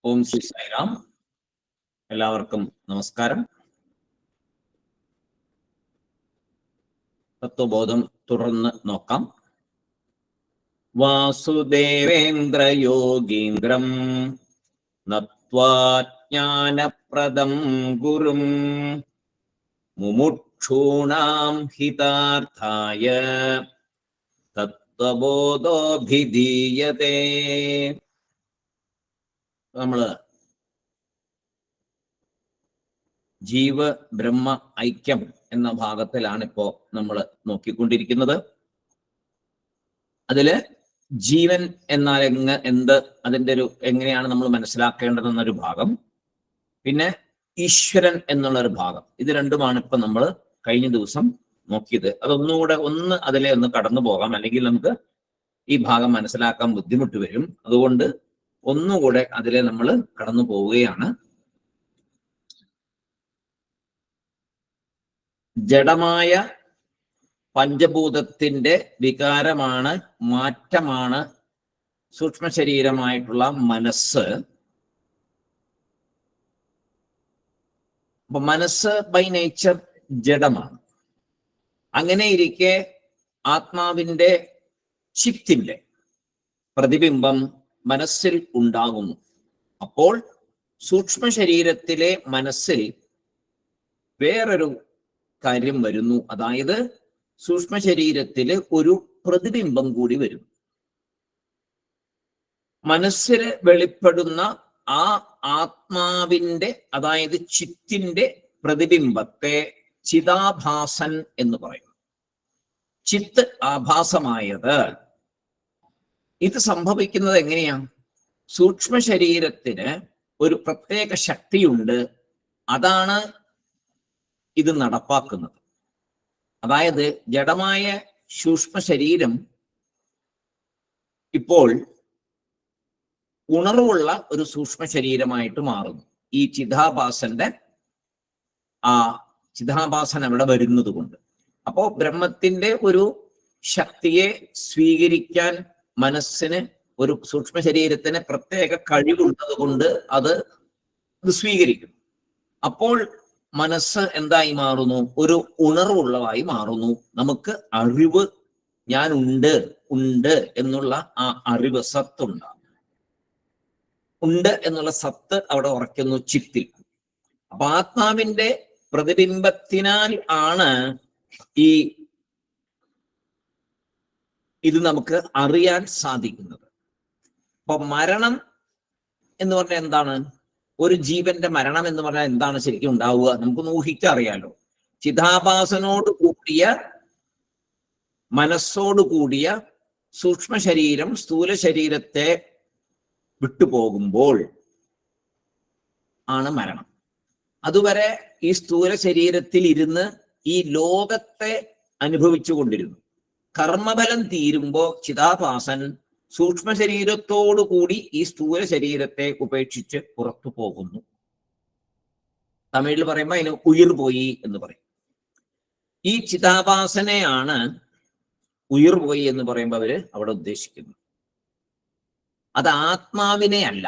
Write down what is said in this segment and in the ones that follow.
ഓം ശ്രീ സായിറാം. എല്ലാവർക്കും നമസ്കാരം. തത്വബോധം തുടർന്ന് നോക്കാം. വാസുദേവേന്ദ്രയോഗീന്ദ്രം നത്വാ ജ്ഞാനപ്രദം ഗുരും മുമുക്ഷൂണാം ഹിതാർത്ഥായ തത്വബോധോഭിധീയതേ. നമ്മള് ജീവ ബ്രഹ്മ ഐക്യം എന്ന ഭാഗത്തിലാണ് ഇപ്പോ നമ്മൾ നോക്കിക്കൊണ്ടിരിക്കുന്നത്. അതില് ജീവൻ എന്നാൽ എന്ത്, അതിൻ്റെ എങ്ങനെയാണ് നമ്മൾ മനസ്സിലാക്കേണ്ടതെന്നൊരു ഭാഗം, പിന്നെ ഈശ്വരൻ എന്നുള്ളൊരു ഭാഗം, ഇത് രണ്ടുമാണ് ഇപ്പൊ നമ്മൾ കഴിഞ്ഞ ദിവസം നോക്കിയത്. അതൊന്നുകൂടെ അതിലെ ഒന്ന് കടന്നു പോകാം, അല്ലെങ്കിൽ നമുക്ക് ഈ ഭാഗം മനസ്സിലാക്കാൻ ബുദ്ധിമുട്ട് വരും. അതുകൊണ്ട് ഒന്നുകൂടെ അതിലെ നമ്മൾ കടന്നു പോവുകയാണ്. ജഡമായ പഞ്ചഭൂതത്തിന്റെ വികാരമാണ്, മാറ്റമാണ് സൂക്ഷ്മ ശരീരമായിട്ടുള്ള മനസ്സ്. അപ്പൊ മനസ്സ് ബൈ നേച്ചർ ജഡമാണ്. അങ്ങനെ ഇരിക്കെ ആത്മാവിന്റെ ചിത്തിന്റെ പ്രതിബിംബം മനസ്സിൽ ഉണ്ടാകുന്നു. അപ്പോൾ സൂക്ഷ്മ ശരീരത്തിലെ മനസ്സിൽ വേറൊരു കാര്യം വരുന്നു. അതായത് സൂക്ഷ്മ ശരീരത്തില് ഒരു പ്രതിബിംബം കൂടി വരുന്നു. മനസ്സിൽ വെളിപ്പെടുന്ന ആ ആത്മാവിന്റെ, അതായത് ചിത്തിന്റെ പ്രതിബിംബത്തെ ചിതാഭാസൻ എന്ന് പറയും. ചിത്ത് ആഭാസമായത്. ഇത് സംഭവിക്കുന്നത് എങ്ങനെയാണ്? സൂക്ഷ്മ ശരീരത്തിന് ഒരു പ്രത്യേക ശക്തിയുണ്ട്, അതാണ് ഇത് നടപ്പാക്കുന്നത്. അതായത് ജഡമായ സൂക്ഷ്മ ശരീരം ഇപ്പോൾ ഉണർവുള്ള ഒരു സൂക്ഷ്മ ശരീരമായിട്ട് മാറുന്നു. ഈ ചിതാഭാസൻ അവിടെ വരുന്നത് കൊണ്ട്. അപ്പോ ബ്രഹ്മത്തിന്റെ ഒരു ശക്തിയെ സ്വീകരിക്കാൻ മനസ്സിന്, ഒരു സൂക്ഷ്മ ശരീരത്തിന് പ്രത്യേക കഴിവുള്ളത് കൊണ്ട് അത് സ്വീകരിക്കും. അപ്പോൾ മനസ്സ് എന്തായി മാറുന്നു? ഒരു ഉണർവുള്ളതായി മാറുന്നു. നമുക്ക് അറിവ്, ഞാൻ ഉണ്ട് എന്നുള്ള ആ അറിവ്, സത്തുണ്ടാകും. ഉണ്ട് എന്നുള്ള സത്ത് അവിടെ ഉറയ്ക്കുന്നു ചിത്തിൽ. അപ്പൊ ആത്മാവിന്റെ പ്രതിബിംബത്തിനാൽ ആണ് ഇത് നമുക്ക് അറിയാൻ സാധിക്കുന്നത്. അപ്പൊ മരണം എന്ന് പറഞ്ഞാൽ എന്താണ്? ഒരു ജീവന്റെ മരണം എന്ന് പറഞ്ഞാൽ എന്താണ് ശരിക്കും ഉണ്ടാവുക? നമുക്കൊന്ന് ഊഹിച്ചറിയാലോ. ചിതാഭാസനോട് കൂടിയ, മനസ്സോട് കൂടിയ സൂക്ഷ്മ ശരീരം സ്ഥൂല ശരീരത്തെ വിട്ടുപോകുമ്പോൾ ആണ് മരണം. അതുവരെ ഈ സ്ഥൂല ശരീരത്തിൽ ഇരുന്ന് ഈ ലോകത്തെ അനുഭവിച്ചു കൊണ്ടിരുന്നു. കർമ്മഫലം തീരുമ്പോ ചിതാഭാസൻ സൂക്ഷ്മ ശരീരത്തോടു കൂടി ഈ സ്ഥൂല ശരീരത്തെ ഉപേക്ഷിച്ച് പുറത്തു പോകുന്നു. തമിഴിൽ പറയുമ്പോ അതിന് ഉയിർ പോയി എന്ന് പറയും. ഈ ചിതാഭാസനെയാണ് ഉയിർ പോയി എന്ന് പറയുമ്പോൾ അവര് അവിടെ ഉദ്ദേശിക്കുന്നത്. അത് ആത്മാവിനെ അല്ല.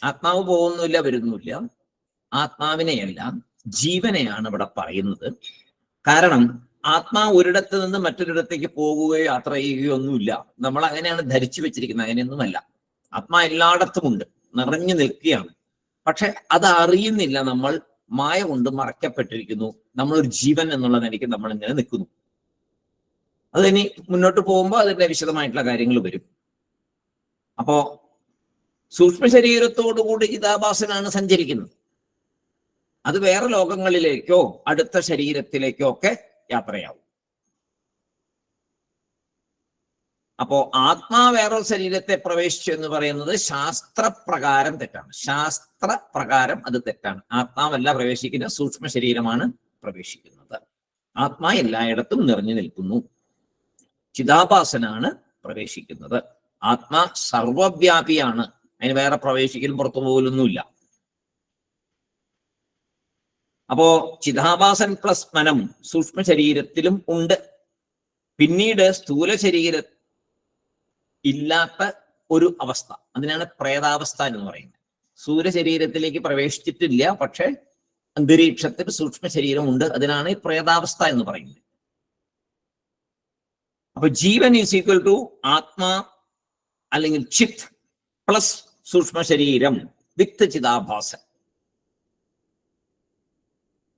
ആത്മാവ് പോകുന്നില്ല, വരുന്നില്ല. ആത്മാവിനെയല്ല, ജീവനെയാണ് ഇവിടെ പറയുന്നത്. കാരണം ആത്മാവ് ഒരിടത്ത് നിന്ന് മറ്റൊരിടത്തേക്ക് പോകുകയോ യാത്ര ചെയ്യുകയോ ഒന്നുമില്ല. നമ്മൾ അങ്ങനെയാണ് ധരിച്ചു വെച്ചിരിക്കുന്നത്. അങ്ങനെയൊന്നുമല്ല. ആത്മാ എല്ലായിടത്തുമുണ്ട്, നിറഞ്ഞു നിൽക്കുകയാണ്. പക്ഷെ അത് അറിയുന്നില്ല. നമ്മൾ മായ കൊണ്ട് മറയ്ക്കപ്പെട്ടിരിക്കുന്നു. നമ്മളൊരു ജീവൻ എന്നുള്ള നിലയ്ക്ക് നമ്മൾ ഇങ്ങനെ നിൽക്കുന്നു. അതിനി മുന്നോട്ട് പോകുമ്പോൾ അതിന്റെ വിശദമായിട്ടുള്ള കാര്യങ്ങൾ വരും. അപ്പോ സൂക്ഷ്മ ശരീരത്തോടുകൂടി ചിതാഭാസനാണ് സഞ്ചരിക്കുന്നത്. അത് വേറെ ലോകങ്ങളിലേക്കോ അടുത്ത ശരീരത്തിലേക്കോ ഒക്കെ യാത്രയാവും. അപ്പോ ആത്മാ വേറൊരു ശരീരത്തെ പ്രവേശിച്ചു എന്ന് പറയുന്നത് ശാസ്ത്രപ്രകാരം തെറ്റാണ്. ശാസ്ത്രപ്രകാരം അത് തെറ്റാണ്. ആത്മാവല്ല പ്രവേശിക്കുന്ന, സൂക്ഷ്മ ശരീരമാണ് പ്രവേശിക്കുന്നത്. ആത്മാ എല്ലായിടത്തും നിറഞ്ഞു നിൽക്കുന്നു. ചിതാഭാസനാണ് പ്രവേശിക്കുന്നത്. ആത്മാ സർവവ്യാപിയാണ്. അതിന് വേറെ പ്രവേശിക്കലും പുറത്തു പോകലൊന്നുമില്ല. അപ്പോ ചിതാഭാസൻ പ്ലസ് മനം സൂക്ഷ്മ ശരീരത്തിലും ഉണ്ട്. പിന്നീട് സ്ഥൂല ശരീര ഇല്ലാത്ത ഒരു അവസ്ഥ, അതിനാണ് പ്രേതാവസ്ഥ എന്ന് പറയുന്നത്. സൂര്യശരീരത്തിലേക്ക് പ്രവേശിച്ചിട്ടില്ല, പക്ഷെ അന്തരീക്ഷത്തിൽ സൂക്ഷ്മ ശരീരമുണ്ട്. അതിനാണ് ഈ പ്രേതാവസ്ഥ എന്ന് പറയുന്നത്. അപ്പൊ ജീവൻ ഈസ് ഈക്വൽ ടു ആത്മാ അല്ലെങ്കിൽ ചിത്ത് പ്ലസ് സൂക്ഷ്മ ശരീരം വിത്ത് ചിതാഭാസൻ.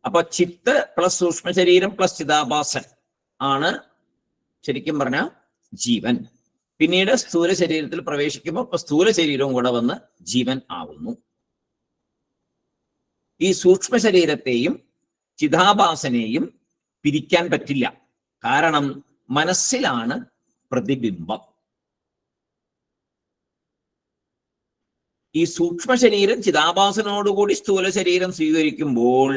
അപ്പൊ ചിത്ത് പ്ലസ് സൂക്ഷ്മ ശരീരം പ്ലസ് ചിതാഭാസൻ ആണ് ശരിക്കും പറഞ്ഞ ജീവൻ. പിന്നീട് സ്ഥൂല ശരീരത്തിൽ പ്രവേശിക്കുമ്പോൾ സ്ഥൂല ശരീരവും കൂടെ വന്ന് ജീവൻ ആവുന്നു. ഈ സൂക്ഷ്മ ശരീരത്തെയും ചിതാഭാസനെയും പിരിക്കാൻ പറ്റില്ല. കാരണം മനസ്സിലാണ് പ്രതിബിംബം. ഈ സൂക്ഷ്മ ശരീരം ചിതാഭാസനോടുകൂടി സ്ഥൂല ശരീരം സ്വീകരിക്കുമ്പോൾ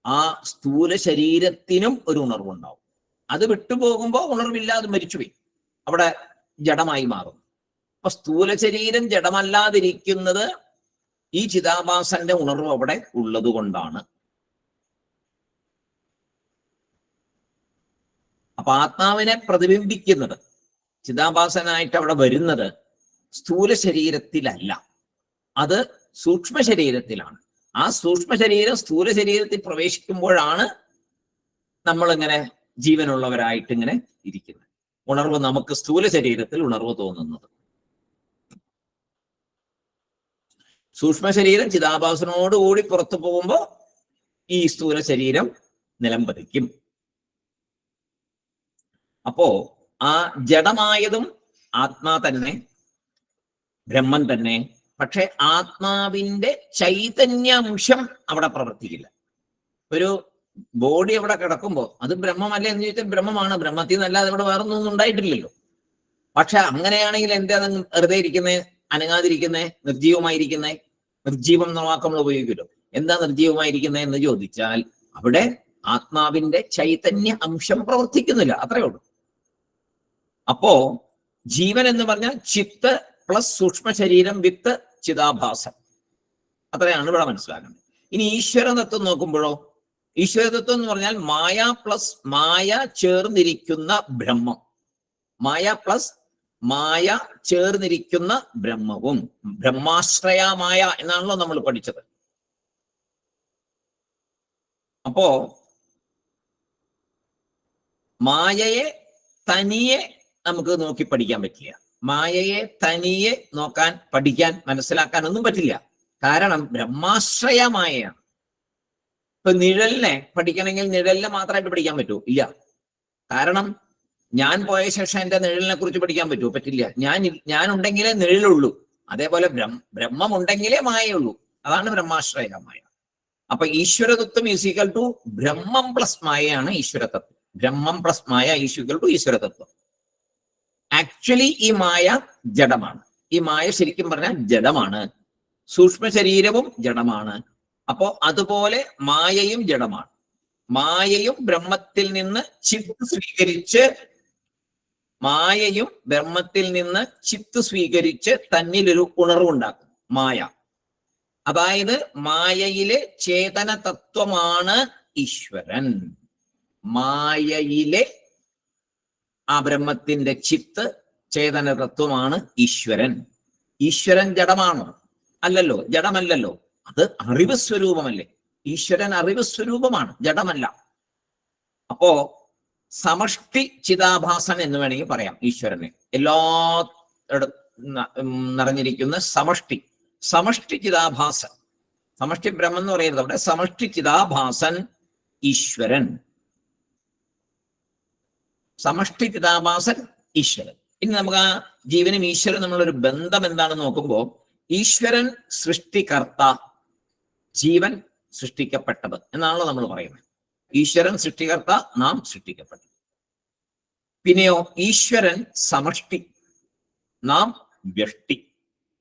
ആ സ്ഥൂല ശരീരത്തിനും ഒരു ഉണർവുണ്ടാവും. അത് വിട്ടുപോകുമ്പോൾ ഉണർവില്ലാതെ മരിച്ചുപോയി, അവിടെ ജഡമായി മാറും. അപ്പൊ സ്ഥൂല ശരീരം ജഡമല്ലാതിരിക്കുന്നത് ഈ ചിതാഭാസന്റെ ഉണർവ് അവിടെ ഉള്ളത് കൊണ്ടാണ്. അപ്പൊ ആത്മാവിനെ പ്രതിബിംബിക്കുന്നത്, ചിതാഭാസനായിട്ട് അവിടെ വരുന്നത് സ്ഥൂല ശരീരത്തിലല്ല, അത് സൂക്ഷ്മ ശരീരത്തിലാണ്. ആ സൂക്ഷ്മ ശരീരം സ്ഥൂല ശരീരത്തിൽ പ്രവേശിക്കുമ്പോഴാണ് നമ്മളിങ്ങനെ ജീവനുള്ളവരായിട്ട് ഇങ്ങനെ ഇരിക്കുന്നത്. ഉണർവ് നമുക്ക് സ്ഥൂല ശരീരത്തിൽ ഉണർവ് തോന്നുന്നത്. സൂക്ഷ്മ ശരീരം ചിതാഭാസനോടുകൂടി പുറത്തു പോകുമ്പോൾ ഈ സ്ഥൂല ശരീരം നിലംപതിക്കും. അപ്പോ ആ ജഡമായതും ആത്മാ തന്നെ, ബ്രഹ്മൻ തന്നെ. പക്ഷെ ആത്മാവിന്റെ ചൈതന്യാംശം അവിടെ പ്രവർത്തിക്കില്ല. ഒരു ബോഡി അവിടെ കിടക്കുമ്പോൾ അത് ബ്രഹ്മമല്ല എന്ന് ചോദിച്ചാൽ ബ്രഹ്മമാണ്. ബ്രഹ്മത്തിൽ നിന്നല്ലാതെ ഇവിടെ വേറെ ഒന്നും ഉണ്ടായിട്ടില്ലല്ലോ. പക്ഷെ അങ്ങനെയാണെങ്കിൽ എന്താ വെറുതെ ഇരിക്കുന്നേ, അനങ്ങാതിരിക്കുന്നേ, നിർജീവമായിരിക്കുന്നേ? നിർജീവം എന്ന വാക്ക് നമ്മൾ ഉപയോഗിക്കുമല്ലോ. എന്താ നിർജീവമായിരിക്കുന്നേ എന്ന് ചോദിച്ചാൽ അവിടെ ആത്മാവിന്റെ ചൈതന്യ അംശം പ്രവർത്തിക്കുന്നില്ല, അത്രേ ഉള്ളൂ. അപ്പോ ജീവൻ എന്ന് പറഞ്ഞാൽ ചിത്ത് പ്ലസ് സൂക്ഷ്മ ശരീരം വിത്ത് ചിതാഭാസം, അത്രയാണ് ഇവിടെ മനസ്സിലാക്കുന്നത്. ഇനി ഈശ്വര തത്വം നോക്കുമ്പോഴോ, ഈശ്വര തത്വം എന്ന് പറഞ്ഞാൽ മായ പ്ലസ് മായ ചേർന്നിരിക്കുന്ന ബ്രഹ്മം, മായ പ്ലസ് മായ ചേർന്നിരിക്കുന്ന ബ്രഹ്മവും. ബ്രഹ്മാശ്രയമായ എന്നാണല്ലോ നമ്മൾ പഠിച്ചത്. അപ്പോ മായയെ തനിയെ നമുക്ക് നോക്കി പഠിക്കാൻ പറ്റില്ല. മായയെ തനിയെ നോക്കാൻ, പഠിക്കാൻ, മനസ്സിലാക്കാൻ ഒന്നും പറ്റില്ല. കാരണം ബ്രഹ്മാശ്രയമായാണ്. ഇപ്പൊ നിഴലിനെ പഠിക്കണമെങ്കിൽ നിഴലിനെ മാത്രമായിട്ട് പഠിക്കാൻ പറ്റുമോ? ഇല്ല. കാരണം ഞാൻ പോയ ശേഷം എന്റെ നിഴലിനെ കുറിച്ച് പഠിക്കാൻ പറ്റുമോ? പറ്റില്ല. ഞാൻ ഉണ്ടെങ്കിലേ നിഴലുള്ളൂ. അതേപോലെ ബ്രഹ്മം ഉണ്ടെങ്കിലേ മായയുള്ളൂ. അതാണ് ബ്രഹ്മാശ്രയമായ. അപ്പൊ ഈശ്വരതത്വം ഈസ് ഈക്വൽ ടു ബ്രഹ്മം പ്ലസ് മായയാണ് ഈശ്വരതത്വം. ബ്രഹ്മം പ്ലസ് മായ ഈസ് ഈക്വൽ ടു ഈശ്വരതത്വം. ആക്ച്വലി ഈ മായ ജഡമാണ്. ഈ മായ ശരിക്കും പറഞ്ഞാൽ ജഡമാണ്. സൂക്ഷ്മ ശരീരവും ജഡമാണ്. അപ്പോ അതുപോലെ മായയും ജഡമാണ്. മായയും ബ്രഹ്മത്തിൽ നിന്ന് ചിത്ത് സ്വീകരിച്ച്, മായയും ബ്രഹ്മത്തിൽ നിന്ന് ചിത്ത് സ്വീകരിച്ച് തന്നിലൊരു ഉണർവുണ്ടാക്കും മായ. അതായത് മായയിലെ ചേതന തത്വമാണ് ഈശ്വരൻ. മായയിലെ ആ ബ്രഹ്മത്തിന്റെ ചിത്ത് ചേതന തത്വമാണ് ഈശ്വരൻ. ഈശ്വരൻ ജഡമാണോ? അല്ലല്ലോ, ജഡമല്ലല്ലോ. അത് അറിവ് സ്വരൂപമല്ലേ? ഈശ്വരൻ അറിവ് സ്വരൂപമാണ്, ജഡമല്ല. അപ്പോ സമഷ്ടി ചിതാഭാസൻ എന്ന് വേണമെങ്കിൽ പറയാം ഈശ്വരനെ. എല്ലാ നിറഞ്ഞിരിക്കുന്ന സമഷ്ടി, സമഷ്ടി ചിതാഭാസൻ. സമഷ്ടി ബ്രഹ്മം എന്ന് പറയുന്നത് അവിടെ സമഷ്ടി ചിതാഭാസൻ ഈശ്വരൻ. സമഷ്ടി ചിതാഭാസൻ ഈശ്വരൻ. ഇനി നമുക്ക് ആ ജീവനും ഈശ്വരനും നമ്മളൊരു ബന്ധം എന്താണെന്ന് നോക്കുമ്പോൾ, ഈശ്വരൻ സൃഷ്ടികർത്ത, ജീവൻ സൃഷ്ടിക്കപ്പെട്ടത് എന്നാണല്ലോ നമ്മൾ പറയുന്നത്. ഈശ്വരൻ സൃഷ്ടികർത്ത, നാം സൃഷ്ടിക്കപ്പെട്ടത്. പിന്നെയോ ഈശ്വരൻ സമഷ്ടി, നാം വ്യഷ്ടി.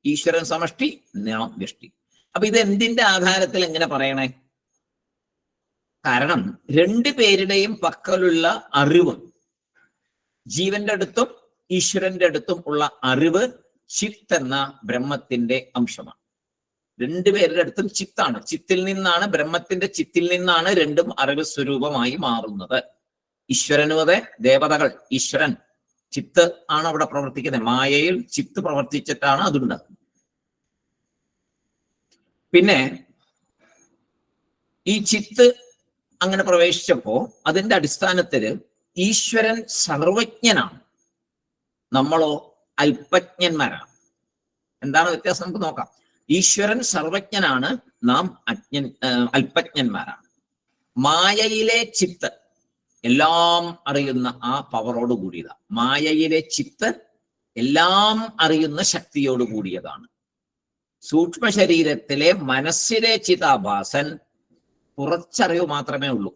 ഈശ്വരൻ സമഷ്ടി, നാം വ്യഷ്ടി. അപ്പൊ ഇത് എന്തിന്റെ ആധാരത്തിൽ എങ്ങനെ പറയണേ? കാരണം രണ്ടു പേരുടെയും പക്കലുള്ള അറിവ്, ജീവന്റെ അടുത്തും ഈശ്വരന്റെ അടുത്തും ഉള്ള അറിവ് ചിത്ത് എന്ന ബ്രഹ്മത്തിന്റെ അംശമാണ്. രണ്ടുപേരുടെ അടുത്തും ചിത്താണ്. ചിത്തിൽ നിന്നാണ്, ബ്രഹ്മത്തിന്റെ ചിത്തിൽ നിന്നാണ് രണ്ടും അറിവ് സ്വരൂപമായി മാറുന്നത്. ഈശ്വരനും അതെ, ദേവതകൾ, ഈശ്വരൻ ചിത്ത് ആണ് അവിടെ പ്രവർത്തിക്കുന്നത്. മായയിൽ ചിത്ത് പ്രവർത്തിച്ചിട്ടാണ് അതുണ്ടാകുന്നത്. പിന്നെ ഈ ചിത്ത് അങ്ങനെ പ്രവേശിച്ചപ്പോ അതിന്റെ അടിസ്ഥാനത്തിൽ ഈശ്വരൻ സർവജ്ഞനാണ്, നമ്മളോ അല്പജ്ഞന്മാരാണ്. എന്താണ് വ്യത്യാസം നമുക്ക് നോക്കാം. ഈശ്വരൻ സർവജ്ഞനാണ്, നാം അല്പജ്ഞന്മാരാണ്. മായയിലെ ചിത്ത് എല്ലാം അറിയുന്ന ആ പവറോട് കൂടിയതാണ്. മായയിലെ ചിത്ത് എല്ലാം അറിയുന്ന ശക്തിയോട് കൂടിയതാണ്. സൂക്ഷ്മ ശരീരത്തിലെ മനസ്സിലെ ചിതാഭാസൻ കുറച്ചറിവ് മാത്രമേ ഉള്ളൂ.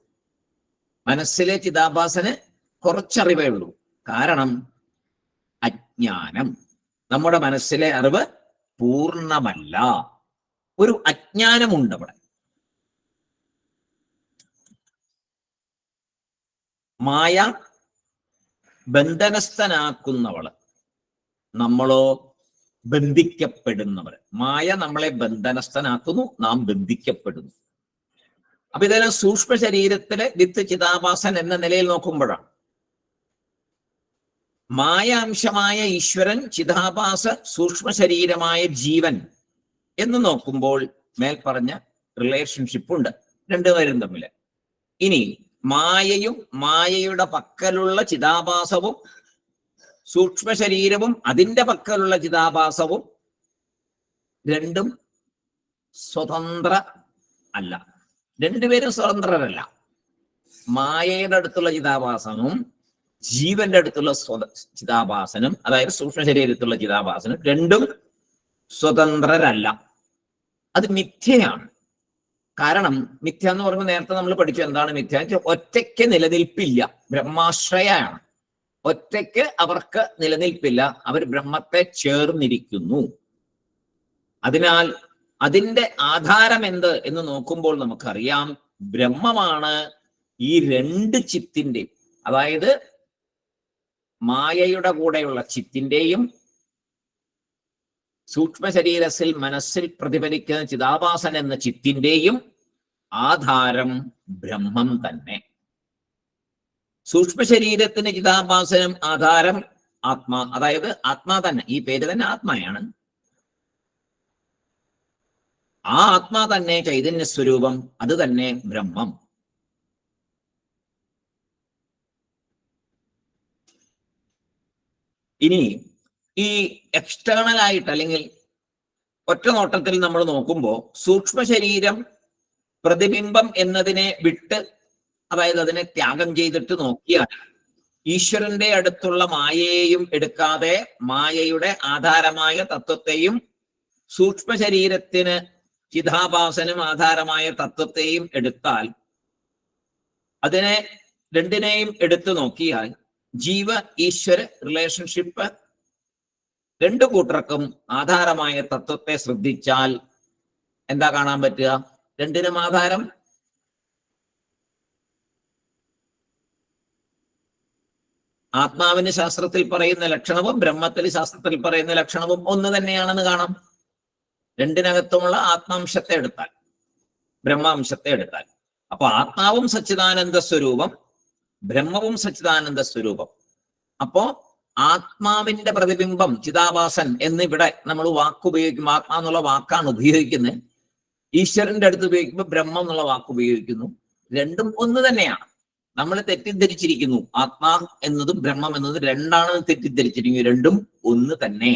മനസ്സിലെ ചിതാഭാസന് കുറച്ചറിവേ ഉള്ളൂ. കാരണം അജ്ഞാനം. നമ്മുടെ മനസ്സിലെ അറിവ് പൂർണ്ണമല്ല, ഒരു അജ്ഞാനമുണ്ട് അവിടെ. മായ ബന്ധനസ്ഥനാക്കുന്നവള്, നമ്മളോ ബന്ധിക്കപ്പെടുന്നവർ. മായ നമ്മളെ ബന്ധനസ്ഥനാക്കുന്നു, നാം ബന്ധിക്കപ്പെടുന്നു. അപ്പൊ ഇതെല്ലാം സൂക്ഷ്മ ശരീരത്തിലെ വിത്ത് ചിതാഭാസൻ എന്ന നിലയിൽ നോക്കുമ്പോഴാണ്. മായ അംശമായ ഈശ്വരൻ, ചിതാഭാസ സൂക്ഷ്മ ശരീരമായ ജീവൻ എന്ന് നോക്കുമ്പോൾ മേൽപ്പറഞ്ഞ റിലേഷൻഷിപ്പ് ഉണ്ട് രണ്ടുപേരും തമ്മിൽ. ഇനി മായയും മായയുടെ പക്കലുള്ള ചിതാഭാസവും സൂക്ഷ്മ ശരീരവും അതിന്റെ പക്കലുള്ള ചിതാഭാസവും രണ്ടും സ്വതന്ത്ര അല്ല, രണ്ടുപേരും സ്വതന്ത്രരല്ല. മായയുടെ അടുത്തുള്ള ചിതാഭാസനും ജീവന്റെ അടുത്തുള്ള ചിതാഭാസനും, അതായത് സൂക്ഷ്മ ശരീരത്തിലുള്ള ചിതാഭാസനും രണ്ടും സ്വതന്ത്രരല്ല. അത് മിഥ്യയാണ്. കാരണം മിഥ്യ എന്ന് പറയുമ്പോൾ നേരത്തെ നമ്മൾ പഠിച്ചു എന്താണ് മിഥ്യ. ഒറ്റയ്ക്ക് നിലനിൽപ്പില്ല, ബ്രഹ്മാശ്രയാണ്. ഒറ്റയ്ക്ക് അവർക്ക് നിലനിൽപ്പില്ല, അവർ ബ്രഹ്മത്തെ ചേർന്നിരിക്കുന്നു. അതിനാൽ അതിന്റെ ആധാരം എന്ത് എന്ന് നോക്കുമ്പോൾ നമുക്കറിയാം, ബ്രഹ്മമാണ് ഈ രണ്ട് ചിത്തിന്റെ, അതായത് മായയുടെ കൂടെയുള്ള ചിത്തിന്റെയും സൂക്ഷ്മ ശരീരത്തിൽ മനസ്സിൽ പ്രതിഫലിക്കുന്ന ചിതാഭാസൻ എന്ന ചിത്തിന്റെയും ആധാരം ബ്രഹ്മം തന്നെ. സൂക്ഷ്മ ശരീരത്തിന് ചിതാഭാസനം ആധാരം ആത്മാ, അതായത് ആത്മാ തന്നെ. ഈ പേര് തന്നെ ആത്മായാണ്. ആ ആത്മാ തന്നെ ചൈതന്യ സ്വരൂപം, അത് തന്നെ ബ്രഹ്മം. ഇനി ഈ എക്സ്റ്റേണൽ ആയിട്ട് അല്ലെങ്കിൽ ഒറ്റ നോട്ടത്തിൽ നമ്മൾ നോക്കുമ്പോൾ സൂക്ഷ്മ ശരീരം പ്രതിബിംബം എന്നതിനെ വിട്ട്, അതായത് അതിനെ ത്യാഗം ചെയ്തിട്ട് നോക്കിയാൽ ഈശ്വരന്റെ അടുത്തുള്ള മായയെയും എടുക്കാതെ മായയുടെ ആധാരമായ തത്വത്തെയും സൂക്ഷ്മ ശരീരത്തിന് ചിതാഭാസനും ആധാരമായ തത്വത്തെയും എടുത്താൽ, അതിനെ രണ്ടിനെയും എടുത്തു നോക്കിയാൽ ജീവ ഈശ്വര റിലേഷൻഷിപ്പ് രണ്ടു കൂട്ടർക്കും ആധാരമായ തത്വത്തെ ശ്രദ്ധിച്ചാൽ എന്താ കാണാൻ പറ്റുക? രണ്ടിനും ആധാരം ആത്മാവിന് ശാസ്ത്രത്തിൽ പറയുന്ന ലക്ഷണവും ബ്രഹ്മത്തിൽ ശാസ്ത്രത്തിൽ പറയുന്ന ലക്ഷണവും ഒന്ന് തന്നെയാണെന്ന് കാണാം. രണ്ടിനകത്തുമുള്ള ആത്മാംശത്തെ എടുത്താൽ, ബ്രഹ്മാംശത്തെ എടുത്താൽ. അപ്പൊ ആത്മാവും സച്ചിദാനന്ദ സ്വരൂപം, ബ്രഹ്മവും സച്ചിദാനന്ദ സ്വരൂപം. അപ്പോ ആത്മാവിന്റെ പ്രതിബിംബം ചിതാഭാസൻ എന്നിവിടെ നമ്മൾ വാക്കുപയോഗിക്കും. ആത്മാ എന്നുള്ള വാക്കാണ് ഉപയോഗിക്കുന്നത്. ഈശ്വരന്റെ അടുത്ത് ഉപയോഗിക്കുമ്പോൾ ബ്രഹ്മം എന്നുള്ള വാക്ക് ഉപയോഗിക്കുന്നു. രണ്ടും ഒന്ന് തന്നെയാണ്. നമ്മൾ തെറ്റിദ്ധരിച്ചിരിക്കുന്നു. ആത്മാ എന്നതും ബ്രഹ്മം എന്നതും രണ്ടാണെന്ന് തെറ്റിദ്ധരിച്ചിരിക്കുന്നു. രണ്ടും ഒന്ന് തന്നെ.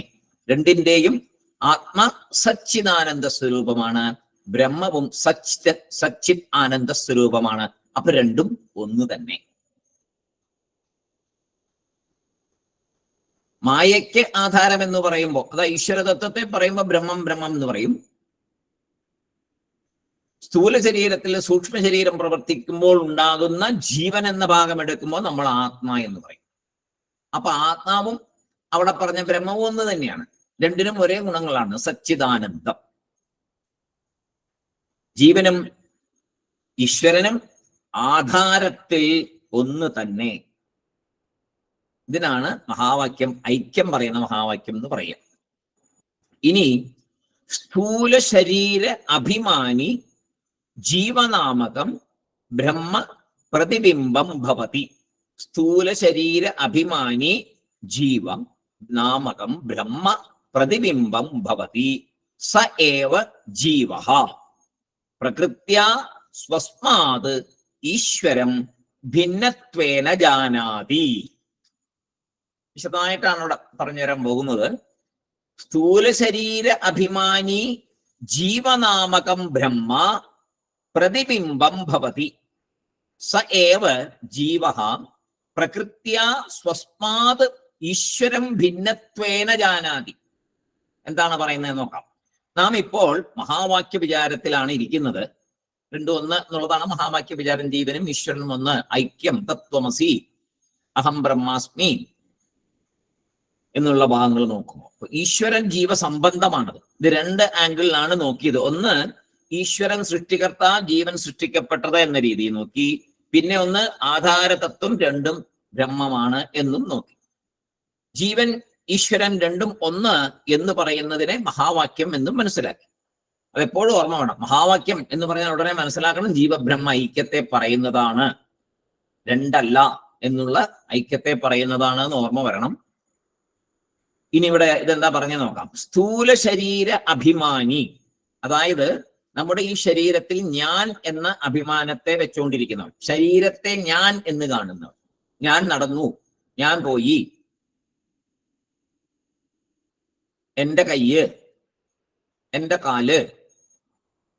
രണ്ടിന്റെയും ആത്മ സച്ചിദാനന്ദ സ്വരൂപമാണ്, ബ്രഹ്മവും സച്ചിത് ആനന്ദ സ്വരൂപമാണ്. അപ്പൊ രണ്ടും ഒന്ന് തന്നെ. മായയ്ക്ക് ആധാരം എന്ന് പറയുമ്പോൾ, അതാ ഈശ്വര തത്വത്തെ പറയുമ്പോൾ ബ്രഹ്മം ബ്രഹ്മം എന്ന് പറയും. സ്ഥൂല ശരീരത്തിൽ സൂക്ഷ്മ ശരീരം പ്രവർത്തിക്കുമ്പോൾ ഉണ്ടാകുന്ന ജീവൻ എന്ന ഭാഗം എടുക്കുമ്പോൾ നമ്മൾ ആത്മാ എന്ന് പറയും. അപ്പൊ ആത്മാവും അവിടെ പറഞ്ഞ ബ്രഹ്മവും ഒന്ന് തന്നെയാണ്. രണ്ടിനും ഒരേ ഗുണങ്ങളാണ്. സച്ചിദാനന്ദം. ജീവനും ഈശ്വരനും ആധാരത്തിൽ ഒന്ന് തന്നെ. ഇതിനാണ് മഹാവാക്യം, ഐക്യം പറയുന്ന മഹാവാക്യം എന്ന് പറയാം. ഇനി സ്ഥൂല ശരീര അഭിമാനി ജീവനാമകം ബ്രഹ്മ പ്രതിബിംബം ഭവതി. സ്ഥൂല ശരീര അഭിമാനി ജീവ നാമകം ബ്രഹ്മ പ്രതിബിംബം ഭവതി. സ ഏവ ജീവഃ പ്രകൃത്യാ സ്വസ്മാത് ഈശ്വരം ഭിന്നത്വേന ജാനാതി. വിശദമായിട്ടാണ് ഇവിടെ പറഞ്ഞുതരാൻ പോകുന്നത്. സ്ഥൂല ശരീര അഭിമാനി ജീവനാമകം ബ്രഹ്മ പ്രതിബിംബം ഭവതി. സ ഏവ ജീവഃ പ്രകൃത്യാ സ്വസ്മാത് ഈശ്വരം ഭിന്നത്വേന ജാനാതി. എന്താണ് പറയുന്നത് നോക്കാം. നാം ഇപ്പോൾ മഹാവാക്യ വിചാരത്തിലാണ് ഇരിക്കുന്നത്. രണ്ടും ഒന്ന് എന്നുള്ളതാണ് മഹാവാക്യ വിചാരം. ജീവനും ഈശ്വരനും ഒന്ന്, ഐക്യം, തത്വമസി, അഹം ബ്രഹ്മാസ്മി എന്നുള്ള ഭാഗങ്ങൾ നോക്കുമ്പോൾ ഈശ്വരൻ ജീവസംബന്ധമാണത്. ഇത് രണ്ട് ആംഗിളിലാണ് നോക്കിയത്. ഒന്ന്, ഈശ്വരൻ സൃഷ്ടികർത്ത, ജീവൻ സൃഷ്ടിക്കപ്പെട്ടത് എന്ന രീതിയിൽ നോക്കി. പിന്നെ ഒന്ന്, ആധാരതത്വം രണ്ടും ബ്രഹ്മമാണ് എന്നും നോക്കി. ജീവൻ ഈശ്വരൻ രണ്ടും ഒന്ന് എന്ന് പറയുന്നതിനെ മഹാവാക്യം എന്നും മനസ്സിലാക്കി. അതെപ്പോഴും ഓർമ്മ വേണം. മഹാവാക്യം എന്ന് പറഞ്ഞാൽ ഉടനെ മനസ്സിലാക്കണം ജീവബ്രഹ്മ ഐക്യത്തെ പറയുന്നതാണ്, രണ്ടല്ല എന്നുള്ള ഐക്യത്തെ പറയുന്നതാണ് എന്ന് ഓർമ്മ വരണം. ഇനി ഇവിടെ ഇതെന്താ പറഞ്ഞു നോക്കാം. സ്ഥൂല ശരീര അഭിമാനി, അതായത് നമ്മുടെ ഈ ശരീരത്തിൽ ഞാൻ എന്ന അഭിമാനത്തെ വെച്ചുകൊണ്ടിരിക്കുന്നവൻ, ശരീരത്തെ ഞാൻ എന്ന് കാണുന്നവൻ. ഞാൻ നടന്നു, ഞാൻ പോയി, എന്റെ കയ്യ്, എന്റെ കാല്,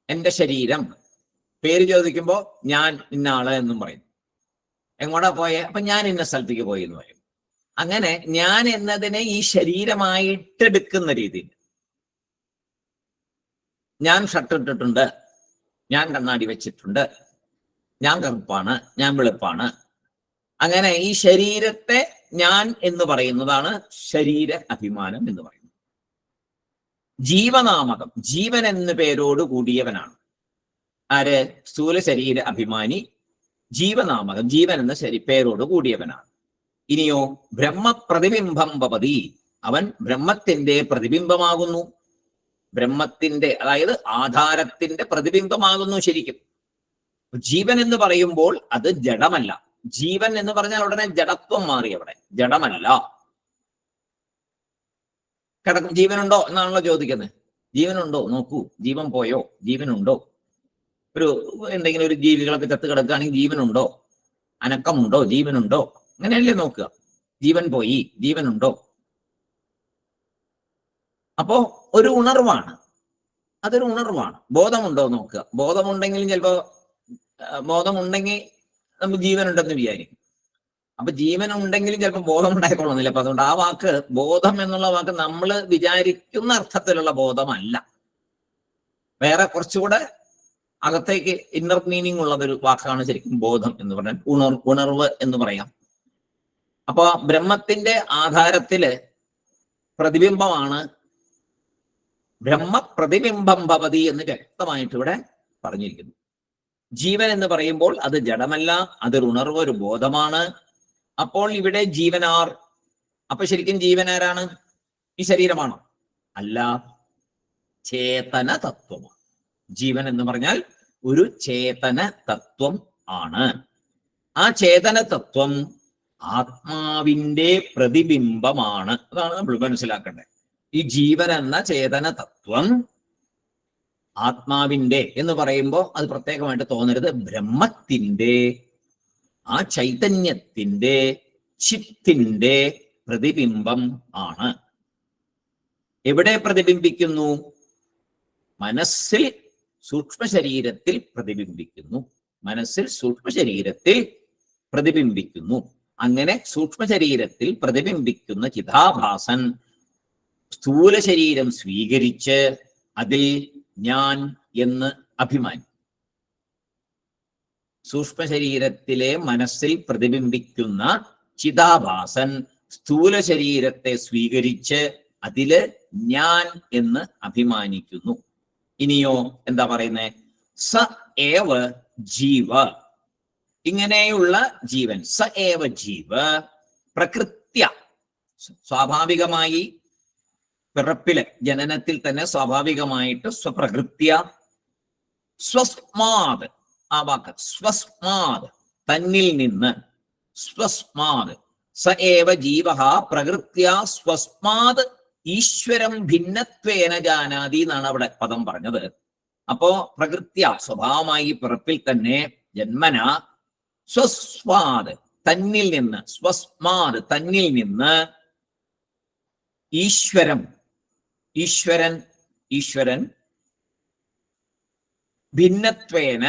എന്റെ ശരീരം. പേര് ചോദിക്കുമ്പോ ഞാൻ ഇന്ന ആള് എന്നും പറയും. എങ്ങോട്ടാ പോയെ? അപ്പൊ ഞാൻ ഇന്ന സ്ഥലത്തേക്ക് പോയി എന്ന് പറയും. അങ്ങനെ ഞാൻ എന്നതിനെ ഈ ശരീരമായിട്ടെടുക്കുന്ന രീതിയിൽ ഞാൻ ഷർട്ട് ഇട്ടിട്ടുണ്ട്, ഞാൻ കണ്ണാടി വെച്ചിട്ടുണ്ട്, ഞാൻ കറുപ്പാണ്, ഞാൻ വെളുപ്പാണ്. അങ്ങനെ ഈ ശരീരത്തെ ഞാൻ എന്ന് പറയുന്നതാണ് ശരീര അഭിമാനം എന്ന് പറയുന്നത്. ജീവനാമകം, ജീവൻ എന്ന പേരോട് കൂടിയവനാണ് ആര്? സ്ഥൂല ശരീര അഭിമാനി ജീവനാമകം, ജീവൻ എന്ന പേരോട് കൂടിയവനാണ്. ഇനിയോ ബ്രഹ്മപ്രതിബിംബം ഭവതി, അവൻ ബ്രഹ്മത്തിന്റെ പ്രതിബിംബമാകുന്നു. ബ്രഹ്മത്തിന്റെ, അതായത് ആധാരത്തിന്റെ പ്രതിബിംബമാകുന്നു. ശരിക്കും ജീവൻ എന്ന് പറയുമ്പോൾ അത് ജഡമല്ല. ജീവൻ എന്ന് പറഞ്ഞാൽ ഉടനെ ജഡത്വം മാറി. അവിടെ ജഡമല്ല. കിടക്കും ജീവനുണ്ടോ എന്നാണല്ലോ ചോദിക്കുന്നത്. ജീവനുണ്ടോ നോക്കൂ, ജീവൻ പോയോ, ജീവനുണ്ടോ? എന്തെങ്കിലും ഒരു ജീവികളൊക്കെ ചത്ത് കിടക്കുകയാണെങ്കിൽ ജീവനുണ്ടോ, അനക്കമുണ്ടോ, ജീവനുണ്ടോ, അങ്ങനെയല്ലേ നോക്കുക. ജീവൻ പോയി, ജീവനുണ്ടോ? അപ്പോ ഒരു ഉണർവാണ്, അതൊരു ഉണർവാണ്. ബോധമുണ്ടോ നോക്കുക. ബോധമുണ്ടെങ്കിലും ചിലപ്പോ ബോധമുണ്ടെങ്കിൽ നമുക്ക് ജീവനുണ്ടെന്ന് വിചാരിക്കും. അപ്പൊ ജീവനുണ്ടെങ്കിലും ചിലപ്പോൾ ബോധം ഉണ്ടായിക്കൊള്ളുന്നില്ല. അപ്പൊ അതുകൊണ്ട് ആ വാക്ക്, ബോധം എന്നുള്ള വാക്ക് നമ്മൾ വിചാരിക്കുന്ന അർത്ഥത്തിലുള്ള ബോധമല്ല. വേറെ കുറച്ചുകൂടെ അകത്തേക്ക് ഇന്നർ മീനിങ് ഉള്ളതൊരു വാക്കാണ് ശരിക്കും ബോധം എന്ന് പറഞ്ഞാൽ. ഉണർവ് എന്ന് പറയാം. അപ്പൊ ബ്രഹ്മത്തിന്റെ ആധാരത്തില് പ്രതിബിംബമാണ്. ബ്രഹ്മ പ്രതിബിംബം ഭവതി എന്ന് വ്യക്തമായിട്ട് ഇവിടെ പറഞ്ഞിരിക്കുന്നു. ജീവൻ എന്ന് പറയുമ്പോൾ അത് ജഡമല്ല, അതൊരു ഉണർവ്, ഒരു ബോധമാണ്. അപ്പോൾ ഇവിടെ ജീവനാർ. അപ്പൊ ശരിക്കും ജീവനാരാണ്? ഈ ശരീരമാണോ? അല്ല, ചേതന തത്വമാണ്. ജീവൻ എന്ന് പറഞ്ഞാൽ ഒരു ചേതന തത്വം ആണ്. ആ ചേതന തത്വം ആത്മാവിന്റെ പ്രതിബിംബമാണ്. അതാണ് നമ്മൾ മനസ്സിലാക്കേണ്ടത്. ഈ ജീവൻ എന്ന ചേതന തത്വം ആത്മാവിന്റെ എന്ന് പറയുമ്പോൾ അത് പ്രത്യേകമായിട്ട് തോന്നരുത്. ബ്രഹ്മത്തിന്റെ, ആ ചൈതന്യത്തിന്റെ, ചിത്തിന്റെ പ്രതിബിംബം ആണ്. എവിടെ പ്രതിബിംബിക്കുന്നു? മനസ്സിൽ, സൂക്ഷ്മ ശരീരത്തിൽ പ്രതിബിംബിക്കുന്നു. മനസ്സിൽ, സൂക്ഷ്മ ശരീരത്തിൽ പ്രതിബിംബിക്കുന്നു. അങ്ങനെ സൂക്ഷ്മ ശരീരത്തിൽ പ്രതിബിംബിക്കുന്ന ചിതാഭാസൻ സ്ഥൂല ശരീരം സ്വീകരിച്ച് അതിൽ ഞാൻ എന്ന് അഭിമാനി. സൂക്ഷ്മ ശരീരത്തിലെ മനസ്സിൽ പ്രതിബിംബിക്കുന്ന ചിതാഭാസൻ സ്ഥൂല ശരീരത്തെ സ്വീകരിച്ച് അതില് ഞാൻ എന്ന് അഭിമാനിക്കുന്നു. ഇനിയോ എന്താ പറയുന്നത്? സ ഏവ ജീവ, ഇങ്ങനെയുള്ള ജീവൻ. സ ഏവ ജീവ പ്രകൃത്യ, സ്വാഭാവികമായി പിറപ്പില്, ജനനത്തിൽ തന്നെ സ്വാഭാവികമായിട്ട് സ്വപ്രകൃത്യ, സ്വസ്മാത്, ആ വാക്ക് സ്വസ്മാത്, തന്നിൽ നിന്ന്, സ്വസ്മാത്. സ ഏവ ജീവ പ്രകൃത്യ സ്വസ്മാത് ഈശ്വരം ഭിന്നത്വേന ജാനാതി എന്നാണ് അവിടെ പദം പറഞ്ഞത്. അപ്പോ പ്രകൃത്യ സ്വഭാവമായി പിറപ്പിൽ തന്നെ ജന്മന സ്വസ്വാദ് തന്നിൽ നിന്ന്, സ്വസ്മാത് തന്നിൽ നിന്ന് ഈശ്വരൻ ഭിന്നത്വേന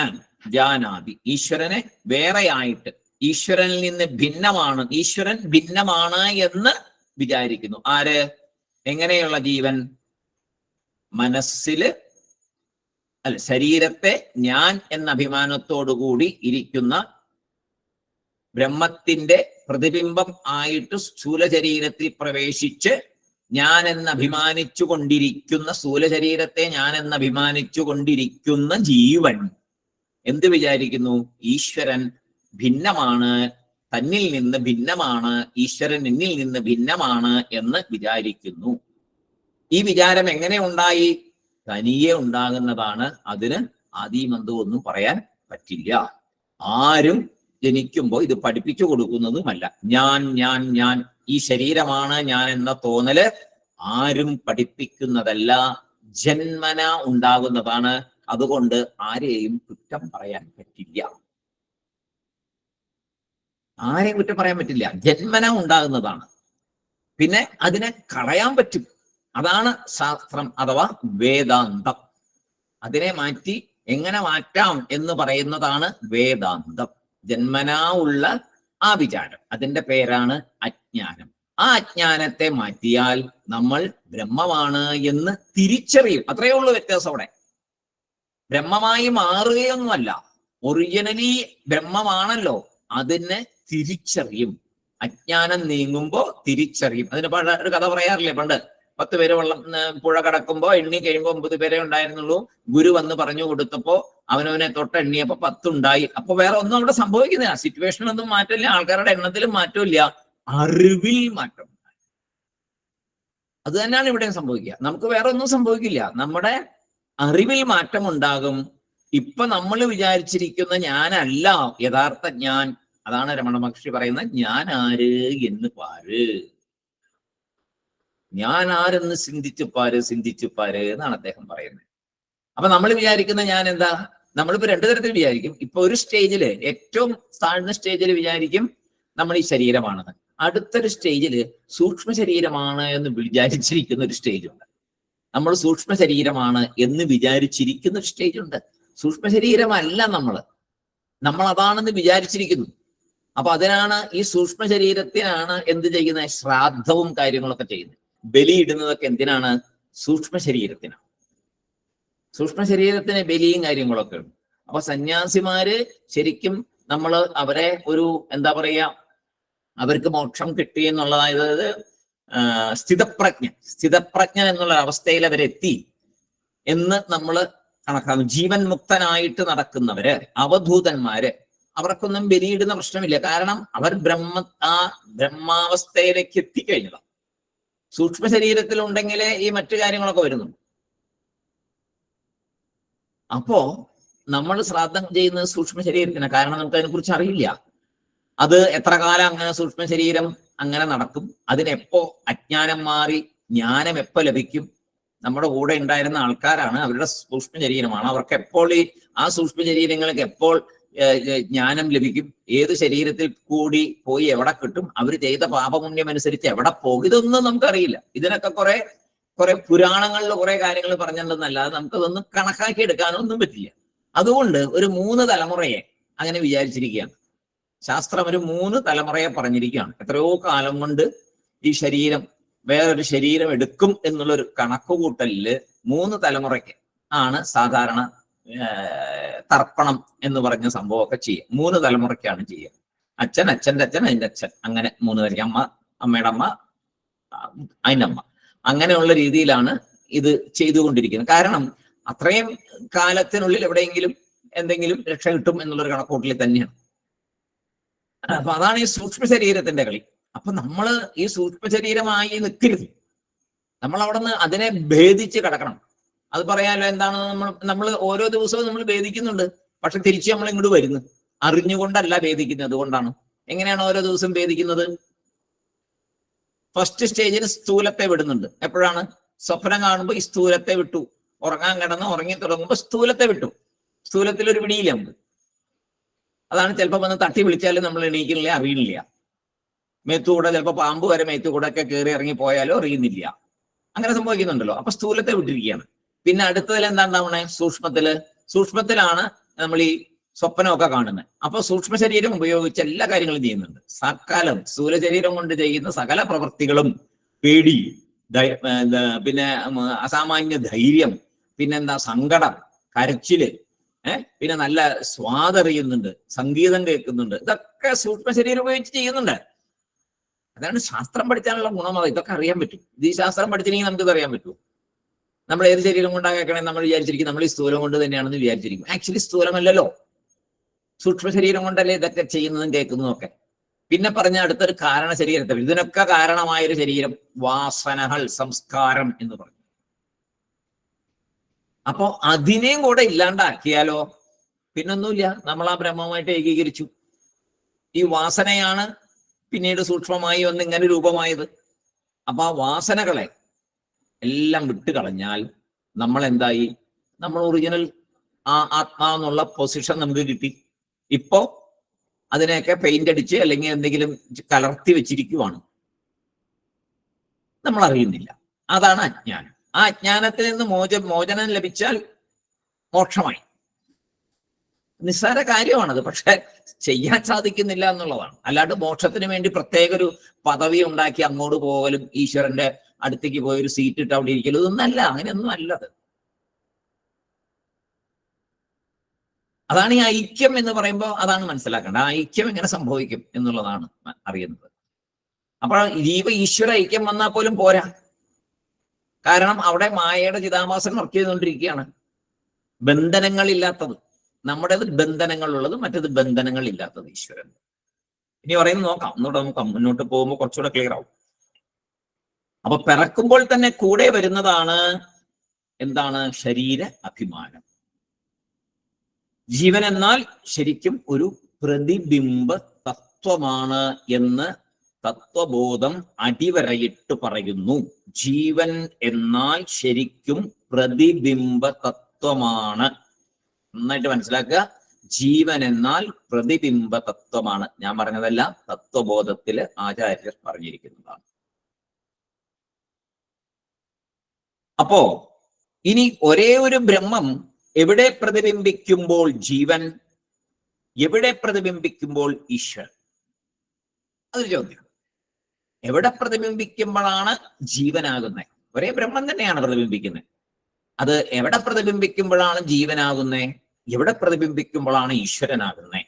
ജാനാതി, ഈശ്വരനെ വേറെയായിട്ട്, ഈശ്വരനിൽ നിന്ന് ഭിന്നമാണ്, ഈശ്വരൻ ഭിന്നമാണ് എന്ന് വിചാരിക്കുന്നു. ആര്? എങ്ങനെയുള്ള ജീവൻ? മനസ്സില് അല്ല, ശരീരത്തെ ഞാൻ എന്ന അഭിമാനത്തോടുകൂടി ഇരിക്കുന്ന ബ്രഹ്മത്തിന്റെ പ്രതിബിംബം ആയിട്ട് സ്ഥൂല ശരീരത്തിൽ പ്രവേശിച്ച് ഞാൻ എന്ന് അഭിമാനിച്ചു കൊണ്ടിരിക്കുന്ന, സ്ഥൂല ശരീരത്തെ ഞാൻ എന്ന് അഭിമാനിച്ചു കൊണ്ടിരിക്കുന്ന ജീവൻ എന്ത് വിചാരിക്കുന്നു? ഈശ്വരൻ ഭിന്നമാണ്, തന്നിൽ നിന്ന് ഭിന്നമാണ്, ഈശ്വരൻ എന്നിൽ നിന്ന് ഭിന്നമാണ് എന്ന് വിചാരിക്കുന്നു. ഈ വിചാരം എങ്ങനെ ഉണ്ടായി? തനിയെ ഉണ്ടാകുന്നതാണ്. അതിന് ആദിമന്തവും ഒന്നും പറയാൻ പറ്റില്ല. ആരും ജനിക്കുമ്പോൾ ഇത് പഠിപ്പിച്ചു കൊടുക്കുന്നതുമല്ല. ഞാൻ ഈ ശരീരമാണ് ഞാൻ എന്ന തോന്നല് ആരും പഠിപ്പിക്കുന്നതല്ല, ജന്മന ഉണ്ടാകുന്നതാണ്. അതുകൊണ്ട് ആരെയും കുറ്റം പറയാൻ പറ്റില്ല, ആരെയും കുറ്റം പറയാൻ പറ്റില്ല. ജന്മന ഉണ്ടാകുന്നതാണ്. പിന്നെ അതിനെ കളയാൻ പറ്റും. അതാണ് ശാസ്ത്രം അഥവാ വേദാന്തം. അതിനെ മാറ്റി എങ്ങനെ മാറ്റാം എന്ന് പറയുന്നതാണ് വേദാന്തം. ജന്മനാ ഉള്ള ആ വിചാരം, അതിന്റെ പേരാണ് അജ്ഞാനം. ആ അജ്ഞാനത്തെ മാറ്റിയാൽ നമ്മൾ ബ്രഹ്മമാണ് എന്ന് തിരിച്ചറിയും. അത്രയേ ഉള്ളൂ വ്യത്യാസം അവിടെ. ബ്രഹ്മമായി മാറുകയൊന്നുമല്ല, ഒറിജിനലി ബ്രഹ്മമാണല്ലോ, അതിനെ തിരിച്ചറിയും. അജ്ഞാനം നീങ്ങുമ്പോ തിരിച്ചറിയും. അതിന് ഒരു കഥ പറയാറില്ലേ, പണ്ട് 10 പേര് പുഴ കടക്കുമ്പോ എണ്ണി കഴിയുമ്പോ 9 പേരെ ഉണ്ടായിരുന്നുള്ളൂ. ഗുരു വന്ന് പറഞ്ഞു കൊടുത്തപ്പോ അവനവനെ തൊട്ട് എണ്ണിയപ്പോ 10 ഉണ്ടായി. അപ്പൊ വേറെ ഒന്നും അവിടെ സംഭവിക്കുന്നില്ല, സിറ്റുവേഷനൊന്നും മാറ്റമില്ല, ആൾക്കാരുടെ എണ്ണത്തിലും മാറ്റമില്ല, അറിവിൽ മാറ്റം. അത് തന്നെയാണ് ഇവിടെ സംഭവിക്കുക. നമുക്ക് വേറെ ഒന്നും സംഭവിക്കില്ല, നമ്മുടെ അറിവിൽ മാറ്റം ഉണ്ടാകും. ഇപ്പൊ നമ്മൾ വിചാരിച്ചിരിക്കുന്ന ഞാനല്ല യഥാർത്ഥ ഞാൻ. അതാണ് രമണ മഹർഷി പറയുന്നത്, ഞാൻ ആര് എന്ന് പാര്, ഞാൻ ആരെന്ന് ചിന്തിച്ചു പാര് എന്നാണ് അദ്ദേഹം പറയുന്നത്. അപ്പൊ നമ്മൾ വിചാരിക്കുന്ന ഞാൻ എന്താ? നമ്മളിപ്പോ 2 തരത്തിൽ വിചാരിക്കും. ഇപ്പൊ ഒരു സ്റ്റേജില്, ഏറ്റവും താഴ്ന്ന സ്റ്റേജിൽ വിചാരിക്കും നമ്മൾ ഈ ശരീരമാണെന്ന്. അടുത്തൊരു സ്റ്റേജില് സൂക്ഷ്മ ശരീരമാണ് എന്ന് വിചാരിച്ചിരിക്കുന്ന ഒരു സ്റ്റേജ് ഉണ്ട്. നമ്മൾ സൂക്ഷ്മ ശരീരമാണ് എന്ന് വിചാരിച്ചിരിക്കുന്ന ഒരു സ്റ്റേജ് ഉണ്ട്. സൂക്ഷ്മ ശരീരമല്ല നമ്മൾ അതാണെന്ന് വിചാരിച്ചിരിക്കുന്നു. അപ്പൊ അതിനാണ് ഈ സൂക്ഷ്മ ശരീരത്തിനാണ് എന്ത് ചെയ്യുന്നത്? ശ്രാദ്ധവും കാര്യങ്ങളൊക്കെ ചെയ്യുന്നത്. ബലിയിടുന്നതൊക്കെ എന്തിനാണ്? സൂക്ഷ്മ ശരീരത്തിനാണ്. സൂക്ഷ്മ ശരീരത്തിന് ബലിയും കാര്യങ്ങളൊക്കെ ഉണ്ട്. അപ്പൊ സന്യാസിമാര് ശരിക്കും നമ്മൾ അവരെ ഒരു എന്താ പറയാ, അവർക്ക് മോക്ഷം കിട്ടി എന്നുള്ളതായത് സ്ഥിതപ്രജ്ഞ എന്നുള്ള അവസ്ഥയിൽ അവരെത്തി എന്ന് നമ്മൾ കണക്കാക്കും. ജീവൻ മുക്തനായിട്ട് നടക്കുന്നവര്, അവധൂതന്മാര്, അവർക്കൊന്നും ബലിയിടുന്ന പ്രശ്നമില്ല. കാരണം അവർ ബ്രഹ്മാവസ്ഥയിലേക്ക് എത്തിക്കഴിഞ്ഞതാണ്. സൂക്ഷ്മ ശരീരത്തിലുണ്ടെങ്കിലേ ഈ മറ്റു കാര്യങ്ങളൊക്കെ വരുന്നുണ്ട്. അപ്പോ നമ്മൾ ശ്രാദ്ധം ചെയ്യുന്നത് സൂക്ഷ്മ ശരീരത്തിന്. കാരണം നമുക്ക് അതിനെക്കുറിച്ച് അറിയില്ല. അത് എത്ര കാലം അങ്ങനെ സൂക്ഷ്മ ശരീരം അങ്ങനെ നടക്കും, അതിനെപ്പോ അജ്ഞാനം മാറി ജ്ഞാനം എപ്പോ ലഭിക്കും? നമ്മുടെ കൂടെ ഉണ്ടായിരുന്ന ആൾക്കാരാണ്, അവരുടെ സൂക്ഷ്മ ശരീരമാണ്. അവർക്ക് എപ്പോൾ ആ സൂക്ഷ്മ ശരീരങ്ങൾക്ക് എപ്പോൾ ജ്ഞാനം ലഭിക്കും? ഏത് ശരീരത്തിൽ കൂടി പോയി എവിടെ കിട്ടും? അവർ ചെയ്ത പാപപുണ്യം അനുസരിച്ച് എവിടെ പോകും? ഇതൊന്നും നമുക്കറിയില്ല. ഇതിനൊക്കെ കുറെ പുരാണങ്ങളിൽ കുറെ കാര്യങ്ങൾ പറഞ്ഞിട്ടുണ്ടെന്നല്ലാതെ നമുക്കതൊന്നും കണക്കാക്കി എടുക്കാനൊന്നും പറ്റില്ല. അതുകൊണ്ട് ഒരു 3 തലമുറയെ അങ്ങനെ വിചാരിച്ചിരിക്കുകയാണ്. ശാസ്ത്രം ഒരു 3 തലമുറയെ പറഞ്ഞിരിക്കുകയാണ്. എത്രയോ കാലം കൊണ്ട് ഈ ശരീരം വേറൊരു ശരീരം എടുക്കും എന്നുള്ളൊരു കണക്കുകൂട്ടലില് 3 തലമുറയ്ക്ക് ആണ് സാധാരണ തർപ്പണം എന്ന് പറഞ്ഞ സംഭവമൊക്കെ ചെയ്യുക. 3 തലമുറയ്ക്കാണ് ചെയ്യുക. അച്ഛൻ, അച്ഛൻ്റെ അച്ഛൻ, അതിൻ്റെ അച്ഛൻ, അങ്ങനെ 3 തലയ്ക്ക്, അമ്മ, അമ്മയുടെ അമ്മ, അതിൻ്റെ അമ്മ, അങ്ങനെയുള്ള രീതിയിലാണ് ഇത് ചെയ്തുകൊണ്ടിരിക്കുന്നത്. കാരണം അത്രയും കാലത്തിനുള്ളിൽ എവിടെയെങ്കിലും എന്തെങ്കിലും രക്ഷ കിട്ടും എന്നുള്ളൊരു കണക്കൂട്ടലിൽ തന്നെയാണ്. അപ്പൊ അതാണ് ഈ സൂക്ഷ്മ ശരീരത്തിന്റെ കളി. അപ്പൊ നമ്മള് ഈ സൂക്ഷ്മ ശരീരമായി നിൽക്കരുത്. നമ്മൾ അവിടെ നിന്ന് അതിനെ ഭേദിച്ച് കിടക്കണം. അത് പറയാലോ, എന്താണ് നമ്മൾ ഓരോ ദിവസവും നമ്മൾ ഭേദിക്കുന്നുണ്ട്, പക്ഷെ തിരിച്ച് നമ്മൾ ഇങ്ങോട്ട് വരുന്നു. അറിഞ്ഞുകൊണ്ടല്ല ഭേദിക്കുന്നത്. അതുകൊണ്ടാണ്. എങ്ങനെയാണ് ഓരോ ദിവസം ഭേദിക്കുന്നത്? ഫസ്റ്റ് സ്റ്റേജിൽ സ്ഥൂലത്തെ വിടുന്നുണ്ട്. എപ്പോഴാണ്? സ്വപ്നം കാണുമ്പോൾ ഈ സ്ഥൂലത്തെ വിട്ടു. ഉറങ്ങാൻ കിടന്ന് ഉറങ്ങി തുടങ്ങുമ്പോൾ സ്ഥൂലത്തെ വിട്ടു. സ്ഥൂലത്തിൽ ഒരു പിടിയില്ല നമുക്ക്. അതാണ് ചിലപ്പോൾ വന്ന് തട്ടി വിളിച്ചാലും നമ്മൾ എണീക്കുന്നില്ല, അറിയുന്നില്ല. മേത്തുകൂടെ ചിലപ്പോൾ പാമ്പ് വരെ മേത്തുകൂടെ ഒക്കെ കയറി ഇറങ്ങി പോയാലും അറിയുന്നില്ല. അങ്ങനെ സംഭവിക്കുന്നുണ്ടല്ലോ. അപ്പൊ സ്ഥൂലത്തെ വിട്ടിരിക്കുകയാണ്. പിന്നെ അടുത്തതിൽ എന്താ ഉണ്ടാവണേ? സൂക്ഷ്മത്തിലാണ് നമ്മൾ ഈ സ്വപ്നമൊക്കെ കാണുന്നത്. അപ്പൊ സൂക്ഷ്മ ശരീരം ഉപയോഗിച്ച് എല്ലാ കാര്യങ്ങളും ചെയ്യുന്നുണ്ട്. സകലം സ്ഥൂല ശരീരം കൊണ്ട് ചെയ്യുന്ന സകല പ്രവൃത്തികളും, പേടി, പിന്നെ അസാമാന്യ ധൈര്യം, പിന്നെന്താ സങ്കടം, കരച്ചില്, പിന്നെ നല്ല സ്വാദറിയുന്നുണ്ട്, സംഗീതം കേൾക്കുന്നുണ്ട്. ഇതൊക്കെ സൂക്ഷ്മ ശരീരം ഉപയോഗിച്ച് ചെയ്യുന്നുണ്ട്. അതാണ് ശാസ്ത്രം പഠിച്ചാലുള്ള ഗുണം. ഇതൊക്കെ അറിയാൻ പറ്റും. ഇത് ഈ ശാസ്ത്രം പഠിച്ചില്ലെങ്കിൽ നമുക്കിത് അറിയാൻ പറ്റും. നമ്മൾ ഏത് ശരീരം കൊണ്ടാണ് കേൾക്കണേ നമ്മൾ വിചാരിച്ചിരിക്കും നമ്മൾ ഈ സ്ഥൂലം കൊണ്ട് തന്നെയാണെന്ന് വിചാരിച്ചിരിക്കും. ആക്ച്വലി സ്ഥൂലമല്ലല്ലോ, സൂക്ഷ്മ ശരീരം കൊണ്ടല്ലേ ഇതൊക്കെ ചെയ്യുന്നതും കേൾക്കുന്നതും ഒക്കെ. പിന്നെ പറഞ്ഞ അടുത്തൊരു കാരണ ശരീരത്തെ, ഇതിനൊക്കെ കാരണമായൊരു ശരീരം വാസനകൾ, സംസ്കാരം എന്ന് പറഞ്ഞു. അപ്പോ അതിനെയും കൂടെ ഇല്ലാണ്ടാക്കിയാലോ പിന്നൊന്നുമില്ല, നമ്മൾ ആ ബ്രഹ്മവുമായിട്ട് ഏകീകരിച്ചു. ഈ വാസനയാണ് പിന്നീട് സൂക്ഷ്മമായി വന്ന് ഇങ്ങനെ രൂപമായത്. അപ്പൊ ആ വാസനകളെ എല്ലാം വിട്ടുകളഞ്ഞാൽ നമ്മൾ എന്തായി? നമ്മൾ ഒറിജിനൽ ആ ആത്മാവെന്നുള്ള പൊസിഷൻ നമുക്ക് കിട്ടി. ഇപ്പോ അതിനെയൊക്കെ പെയിന്റ് അടിച്ച് അല്ലെങ്കിൽ എന്തെങ്കിലും കലർത്തി വെച്ചിരിക്കുവാണ്, നമ്മൾ അറിയുന്നില്ല. അതാണ് അജ്ഞാനം. ആ അജ്ഞാനത്തിൽ നിന്ന് മോചനം ലഭിച്ചാൽ മോക്ഷമായി. നിസ്സാര കാര്യമാണത്, പക്ഷെ ചെയ്യാൻ സാധിക്കുന്നില്ല എന്നുള്ളതാണ്. അല്ലാണ്ട് മോക്ഷത്തിന് വേണ്ടി പ്രത്യേക ഒരു പദവി ഉണ്ടാക്കി അങ്ങോട്ട് പോകലും ഈശ്വരന്റെ അടുത്തേക്ക് പോയി ഒരു സീറ്റ് ഇട്ട് അവിടെ ഇരിക്കലും ഇതൊന്നല്ല, അങ്ങനെയൊന്നും അല്ലത്. അതാണ് ഈ ഐക്യം എന്ന് പറയുമ്പോൾ അതാണ് മനസ്സിലാക്കേണ്ടത്. ആ ഐക്യം എങ്ങനെ സംഭവിക്കും എന്നുള്ളതാണ് അറിയുന്നത്. അപ്പോൾ ജീവ ഈശ്വര ഐക്യം വന്നാൽ പോലും പോരാ. കാരണം അവിടെ മായയുടെ ചിതാഭാസൻ വർക്ക് ചെയ്തുകൊണ്ടിരിക്കുകയാണ്. ബന്ധനങ്ങളില്ലാത്തത് നമ്മുടേത്, ബന്ധനങ്ങളുള്ളത് മറ്റേത് ബന്ധനങ്ങൾ ഇല്ലാത്തത് ഈശ്വരൻ. ഇനി പറയുന്നത് നോക്കാം, ഒന്നുകൂടെ നോക്കാം, മുന്നോട്ട് പോകുമ്പോൾ കുറച്ചുകൂടെ ക്ലിയർ ആവും. അപ്പൊ പിറക്കുമ്പോൾ തന്നെ കൂടെ വരുന്നതാണ് എന്താണ്? ശരീര അഭിമാനം. ജീവൻ എന്നാൽ ശരിക്കും ഒരു പ്രതിബിംബ തത്വമാണ് എന്ന് തത്വബോധം അടിവരയിട്ട് പറയുന്നു. ജീവൻ എന്നാൽ ശരിക്കും പ്രതിബിംബ തത്വമാണ്. നന്നായിട്ട് മനസ്സിലാക്കുക. ജീവൻ എന്നാൽ പ്രതിബിംബ തത്വമാണ്. ഞാൻ പറഞ്ഞതല്ല, തത്വബോധത്തില് ആചാര്യർ പറഞ്ഞിരിക്കുന്നതാണ്. അപ്പോ ഇനി ഒരേ ഒരു ബ്രഹ്മം എവിടെ പ്രതിബിംബിക്കുമ്പോൾ ജീവൻ, എവിടെ പ്രതിബിംബിക്കുമ്പോൾ ഈശ്വരൻ? അതൊരു ചോദ്യം. എവിടെ പ്രതിബിംബിക്കുമ്പോഴാണ് ജീവനാകുന്നത്? ഒരേ ബ്രഹ്മം തന്നെയാണ് പ്രതിബിംബിക്കുന്നത്. അത് എവിടെ പ്രതിബിംബിക്കുമ്പോഴാണ് ജീവനാകുന്നത്? എവിടെ പ്രതിബിംബിക്കുമ്പോഴാണ് ഈശ്വരനാകുന്നത്?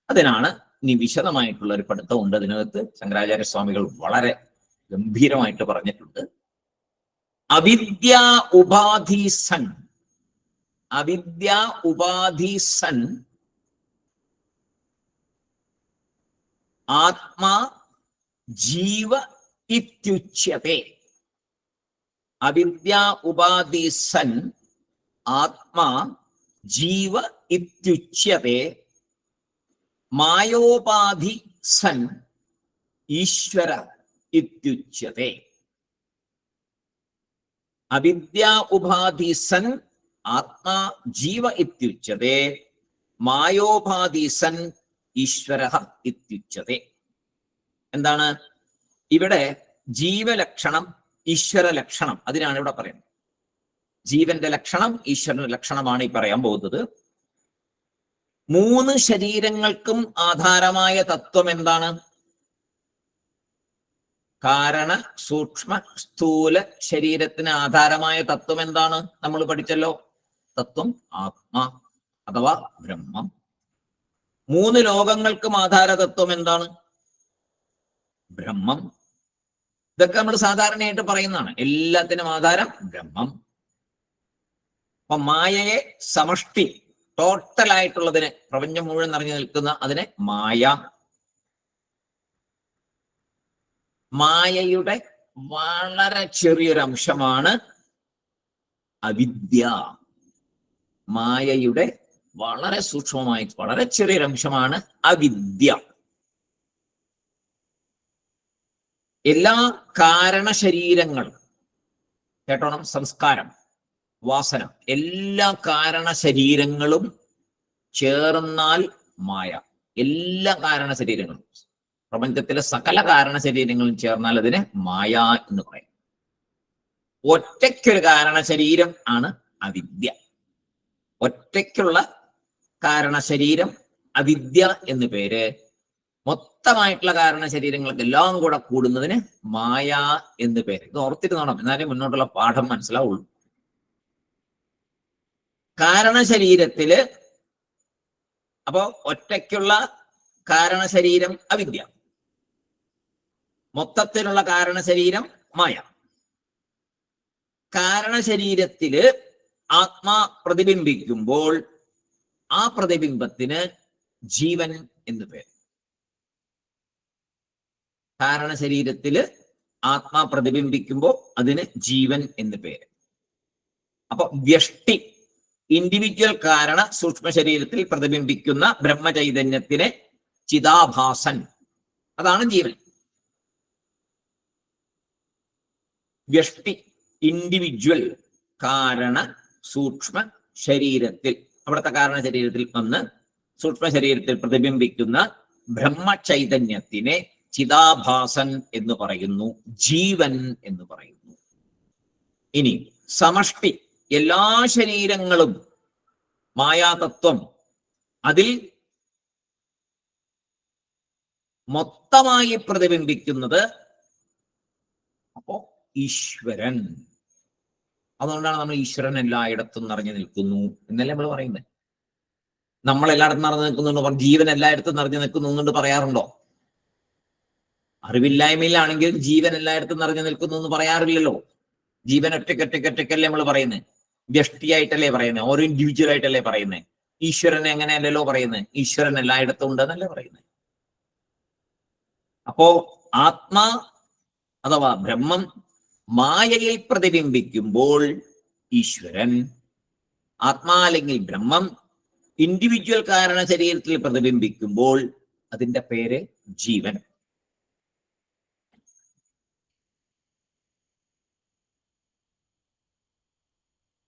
അതിനാണ് ഇനി വിശദമായിട്ടുള്ള ഒരു പഠിത്തമുണ്ട്. അതിനകത്ത് ശങ്കരാചാര്യ സ്വാമികൾ വളരെ ഗംഭീരമായിട്ട് പറഞ്ഞിട്ടുണ്ട്. അവിദ്യ ഉപാധി സൻ, അവിദ്യ ഉപാധി സൻ ആത്മാ ജീവ ഇത്യുച്യത്തെ. അവിദ്യ ഉപാധി സൻ ആത്മാ ജീവ ഇത്യുച്യത്തെ. മായോപാധി സൻ ഈശ്വര ഇത്യുച്യത്തെ. അവിദ്യ ഉപാധി സൻ ആത്മാ ജീവ ഇത്യുച്യത്തെ. മായോപാധി സൻ ഈശ്വര ഇത്യുച്യത്തെ. എന്താണ് ഇവിടെ? ജീവലക്ഷണം, ഈശ്വര ലക്ഷണം, അതിനാണ് ഇവിടെ പറയുന്നത്. ജീവന്റെ ലക്ഷണം, ഈശ്വരന്റെ ലക്ഷണമാണ് ഈ പറയാൻ പോകുന്നത്. മൂന്ന് ശരീരങ്ങൾക്കും ആധാരമായ തത്വം എന്താണ്? കാരണ, സൂക്ഷ്മ, സ്ഥൂല ശരീരത്തിന് ആധാരമായ തത്വം എന്താണ്? നമ്മൾ പഠിച്ചല്ലോ. തത്വം ആത്മാ അഥവാ ബ്രഹ്മം. മൂന്ന് ലോകങ്ങൾക്കും ആധാര തത്വം എന്താണ്? ബ്രഹ്മം. ഇതൊക്കെ നമ്മൾ സാധാരണയായിട്ട് പറയുന്നതാണ്. എല്ലാത്തിനും ആധാരം ബ്രഹ്മം. അപ്പൊ മായയെ സമഷ്ടി, ടോട്ടലായിട്ടുള്ളതിനെ, പ്രപഞ്ചം മുഴുവൻ നിറഞ്ഞു നിൽക്കുന്ന അതിനെ മായ. മായയുടെ വളരെ ചെറിയൊരു അംശമാണ് അവിദ്യ. മായയുടെ വളരെ സൂക്ഷ്മമായി വളരെ ചെറിയൊരു അംശമാണ് അവിദ്യ. എല്ലാ കാരണശരീരങ്ങളും കേട്ടോണം, സംസ്കാരം, വാസന, എല്ലാ കാരണശരീരങ്ങളും ചേർന്നാൽ മായ. എല്ലാ കാരണശരീരങ്ങളും, പ്രപഞ്ചത്തിലെ സകല കാരണശരീരങ്ങളും ചേർന്നാൽ അതിന് മായ എന്ന് പറയും. ഒറ്റയ്ക്കൊരു കാരണശരീരം ആണ് അവിദ്യ. ഒറ്റയ്ക്കുള്ള കാരണശരീരം അവിദ്യ എന്ന് പേര്. മൊത്തമായിട്ടുള്ള കാരണശരീരങ്ങൾക്ക് എല്ലാം കൂടെ കൂടുന്നതിന് മായ എന്ന് പേര്. ഇത് ഓർത്തിരുന്നോണം, എന്നാലേ മുന്നോട്ടുള്ള പാഠം മനസ്സിലാവുള്ളൂ. കാരണശരീരത്തില് അപ്പോ ഒറ്റയ്ക്കുള്ള കാരണശരീരം അവിദ്യ, മൊത്തത്തിലുള്ള കാരണശരീരം മായ. കാരണശരീരത്തില് ആത്മാ പ്രതിബിംബിക്കുമ്പോൾ ആ പ്രതിബിംബത്തിന് ജീവൻ എന്ന് പേര്. കാരണശരീരത്തില് ആത്മാ പ്രതിബിംബിക്കുമ്പോൾ അതിന് ജീവൻ എന്ന് പേര്. അപ്പൊ വ്യഷ്ടി, ഇൻഡിവിജ്വൽ കാരണ സൂക്ഷ്മ ശരീരത്തിൽ പ്രതിബിംബിക്കുന്ന ബ്രഹ്മചൈതന്യത്തിന് ചിതാഭാസൻ, അതാണ് ജീവൻ. വ്യഷ്ടി, ഇൻഡിവിജ്വൽ കാരണ സൂക്ഷ്മ ശരീരത്തിൽ, അവിടുത്തെ കാരണ ശരീരത്തിൽ വന്ന് സൂക്ഷ്മ ശരീരത്തിൽ പ്രതിബിംബിക്കുന്ന ബ്രഹ്മചൈതന്യത്തിനെ ചിതാഭാസൻ എന്ന് പറയുന്നു, ജീവൻ എന്ന് പറയുന്നു. ഇനി സമഷ്ടി, എല്ലാ ശരീരങ്ങളും മായാതത്വം, അതിൽ മൊത്തമായി പ്രതിബിംബിക്കുന്നത് അപ്പോ ഈശ്വരൻ. അതുകൊണ്ടാണ് നമ്മൾ ഈശ്വരൻ എല്ലായിടത്തും നിറഞ്ഞു നിൽക്കുന്നു എന്നല്ലേ നമ്മൾ പറയുന്നത്. നമ്മൾ എല്ലായിടത്തും നിറഞ്ഞു നിൽക്കുന്നുണ്ട്, ജീവൻ എല്ലായിടത്തും നിറഞ്ഞു നിൽക്കുന്നു എന്നുകൊണ്ട് പറയാറുണ്ടോ? അറിവില്ലായ്മയിലാണെങ്കിൽ ജീവൻ എല്ലായിടത്തും നിറഞ്ഞു നിൽക്കുന്നു എന്ന് പറയാറില്ലല്ലോ. ജീവൻ ഒറ്റയ്ക്കല്ലേ നമ്മൾ പറയുന്നത്, വ്യഷ്ടിയായിട്ടല്ലേ പറയുന്നത്, ഓരോ ഇൻഡിവിജ്വൽ ആയിട്ടല്ലേ പറയുന്നത്. ഈശ്വരൻ എങ്ങനെയല്ലല്ലോ പറയുന്നത്, ഈശ്വരൻ എല്ലായിടത്തും ഉണ്ടെന്നല്ലേ പറയുന്നത്. അപ്പോ ആത്മാ അഥവാ ബ്രഹ്മം മായയിൽ പ്രതിബിംബിക്കുമ്പോൾ ഈശ്വരൻ, ആത്മാ അല്ലെങ്കിൽ ബ്രഹ്മം ഇൻഡിവിജ്വൽ കാരണ ശരീരത്തിൽ പ്രതിബിംബിക്കുമ്പോൾ അതിന്റെ പേര് ജീവൻ.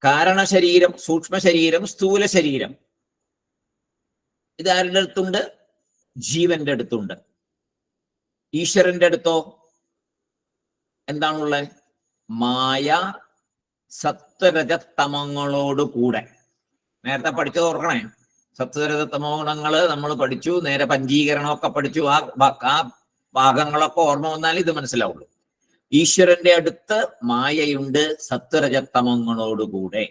കാരണശരീരം, സൂക്ഷ്മ ശരീരം, സ്ഥൂല ശരീരം, ഇത് ആരുടെ അടുത്തുണ്ട്? ജീവന്റെ അടുത്തുണ്ട്. ഈശ്വരന്റെ അടുത്തോ എന്താണുള്ളത്? മായ സത്വരജതമങ്ങളോട് കൂടെ. നേരത്തെ പഠിച്ചത് ഓർക്കണേ, സത്വരജതമോ ഗുണങ്ങള് നമ്മൾ പഠിച്ചു, നേരെ പഞ്ചീകരണമൊക്കെ പഠിച്ചു. ആ ഭാഗങ്ങളൊക്കെ ഓർമ്മ വന്നാൽ ഇത് മനസ്സിലാവുള്ളൂ. ഈശ്വരന്റെ അടുത്ത് മായയുണ്ട് സത്വരജതമങ്ങളോടുകൂടെ.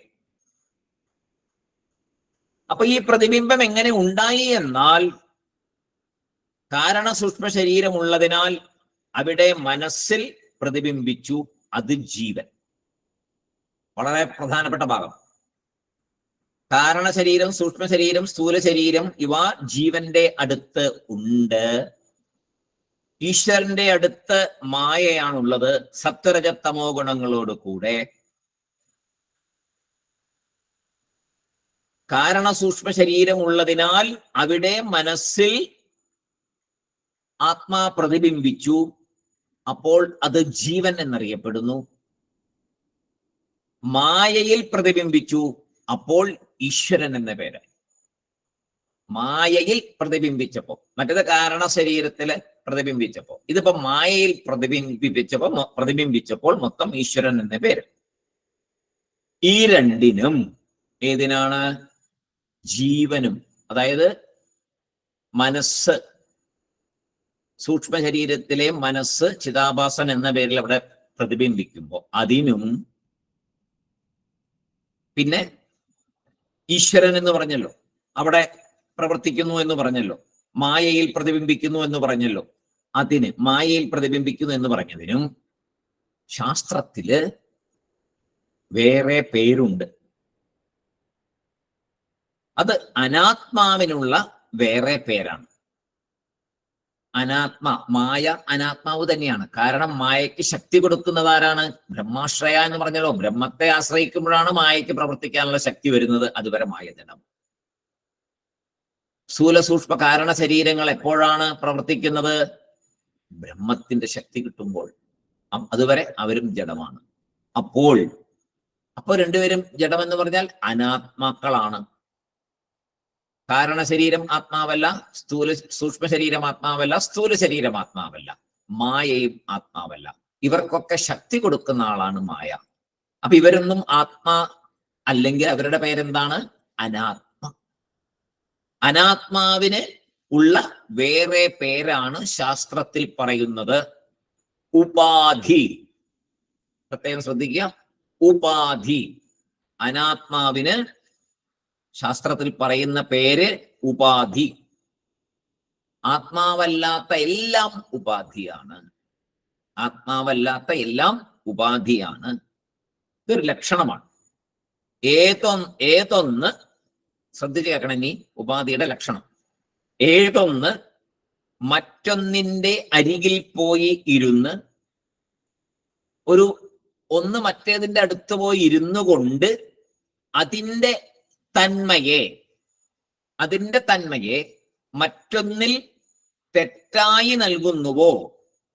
അപ്പൊ ഈ പ്രതിബിംബം എങ്ങനെ ഉണ്ടായി എന്നാൽ, കാരണ സൂക്ഷ്മ ശരീരമുള്ളതിനാൽ അവിടെ മനസ്സിൽ പ്രതിബിംബിച്ചു, അത് ജീവൻ. വളരെ പ്രധാനപ്പെട്ട ഭാഗം. കാരണശരീരം, സൂക്ഷ്മ ശരീരം, സ്ഥൂല ശരീരം ഇവ ജീവന്റെ അടുത്ത് ഉണ്ട്. ഈശ്വരന്റെ അടുത്ത് മായയാണുള്ളത് സത്വരജതമോ ഗുണങ്ങളോട് കൂടെ. കാരണ സൂക്ഷ്മ ശരീരം ഉള്ളതിനാൽ അവിടെ മനസ്സിൽ ആത്മാ പ്രതിബിംബിച്ചു, അപ്പോൾ അത് ജീവൻ എന്നറിയപ്പെടുന്നു. മായയിൽ പ്രതിബിംബിച്ചു, അപ്പോൾ ഈശ്വരൻ എന്ന പേര്. മായയിൽ പ്രതിബിംബിച്ചപ്പോ, മറ്റേത് കാരണ ശരീരത്തില് പ്രതിബിംബിച്ചപ്പോ, ഇതിപ്പോ മായയിൽ പ്രതിബിംബിച്ചപ്പോൾ മൊത്തം ഈശ്വരൻ എന്ന പേര്. ഈ രണ്ടിനും ഏതിനാണ്? ജീവനും, അതായത് മനസ്സ്, സൂക്ഷ്മ ശരീരത്തിലെ മനസ്സ് ചിതാഭാസൻ എന്ന പേരിൽ അവിടെ പ്രതിബിംബിക്കുമ്പോൾ അതിനും, പിന്നെ ഈശ്വരൻ എന്ന് പറഞ്ഞല്ലോ, അവിടെ പ്രവർത്തിക്കുന്നു എന്ന് പറഞ്ഞല്ലോ, മായയിൽ പ്രതിബിംബിക്കുന്നു എന്ന് പറഞ്ഞല്ലോ, അതിന് മായയിൽ പ്രതിബിംബിക്കുന്നു എന്ന് പറഞ്ഞതിനും ശാസ്ത്രത്തില് വേറെ പേരുണ്ട്. അത് അനാത്മാവിനുള്ള വേറെ പേരാണ്. അനാത്മ, മായ അനാത്മാവ് തന്നെയാണ്. കാരണം മായയ്ക്ക് ശക്തി കൊടുക്കുന്നത് ആരാണ്? ബ്രഹ്മാശ്രയ എന്ന് പറഞ്ഞല്ലോ. ബ്രഹ്മത്തെ ആശ്രയിക്കുമ്പോഴാണ് മായയ്ക്ക് പ്രവർത്തിക്കാനുള്ള ശക്തി വരുന്നത്. അതുവരെ മായ തന്നെ. സ്ഥൂല സൂക്ഷ്മ കാരണ ശരീരങ്ങൾ എപ്പോഴാണ് പ്രവർത്തിക്കുന്നത്? ബ്രഹ്മത്തിന്റെ ശക്തി കിട്ടുമ്പോൾ അതുവരെ അവരും ജഡമാണ്. അപ്പോൾ രണ്ടുപേരും ജഡമെന്ന് പറഞ്ഞാൽ അനാത്മാക്കളാണ്. കാരണ ശരീരം ആത്മാവല്ല, സൂക്ഷ്മ ശരീരം ആത്മാവല്ല, സ്ഥൂല ശരീരം ആത്മാവല്ല, മായയും ആത്മാവല്ല. ഇവർക്കൊക്കെ ശക്തി കൊടുക്കുന്ന ആളാണ് മായ. അപ്പൊ ഇവരൊന്നും ആത്മാ അല്ലെങ്കിൽ അവരുടെ പേരെന്താണ്? അനാത്മ. അനാത്മാവിന് ഉള്ള വേറെ പേരാണ് ശാസ്ത്രത്തിൽ പറയുന്നത് ഉപാധി. പ്രത്യേകം ശ്രദ്ധിക്കുക, ഉപാധി. അനാത്മാവിന് ശാസ്ത്രത്തിൽ പറയുന്ന പേര് ഉപാധി. ആത്മാവല്ലാത്ത എല്ലാം ഉപാധിയാണ്. ആത്മാവല്ലാത്ത എല്ലാം ഉപാധിയാണ്. ഇതൊരു ലക്ഷണമാണ്. ഏതൊന്ന് ശ്രദ്ധിച്ച് കേൾക്കണം. ഇനി ഉപാധിയുടെ ലക്ഷണം. ഏതൊന്ന് മറ്റൊന്നിന്റെ അരികിൽ പോയി ഇരുന്ന് ഒന്ന് മറ്റേതിന്റെ അടുത്ത് പോയി ഇരുന്നു കൊണ്ട് അതിന്റെ തന്മയെ മറ്റൊന്നിൽ തെറ്റായി നൽകുന്നുവോ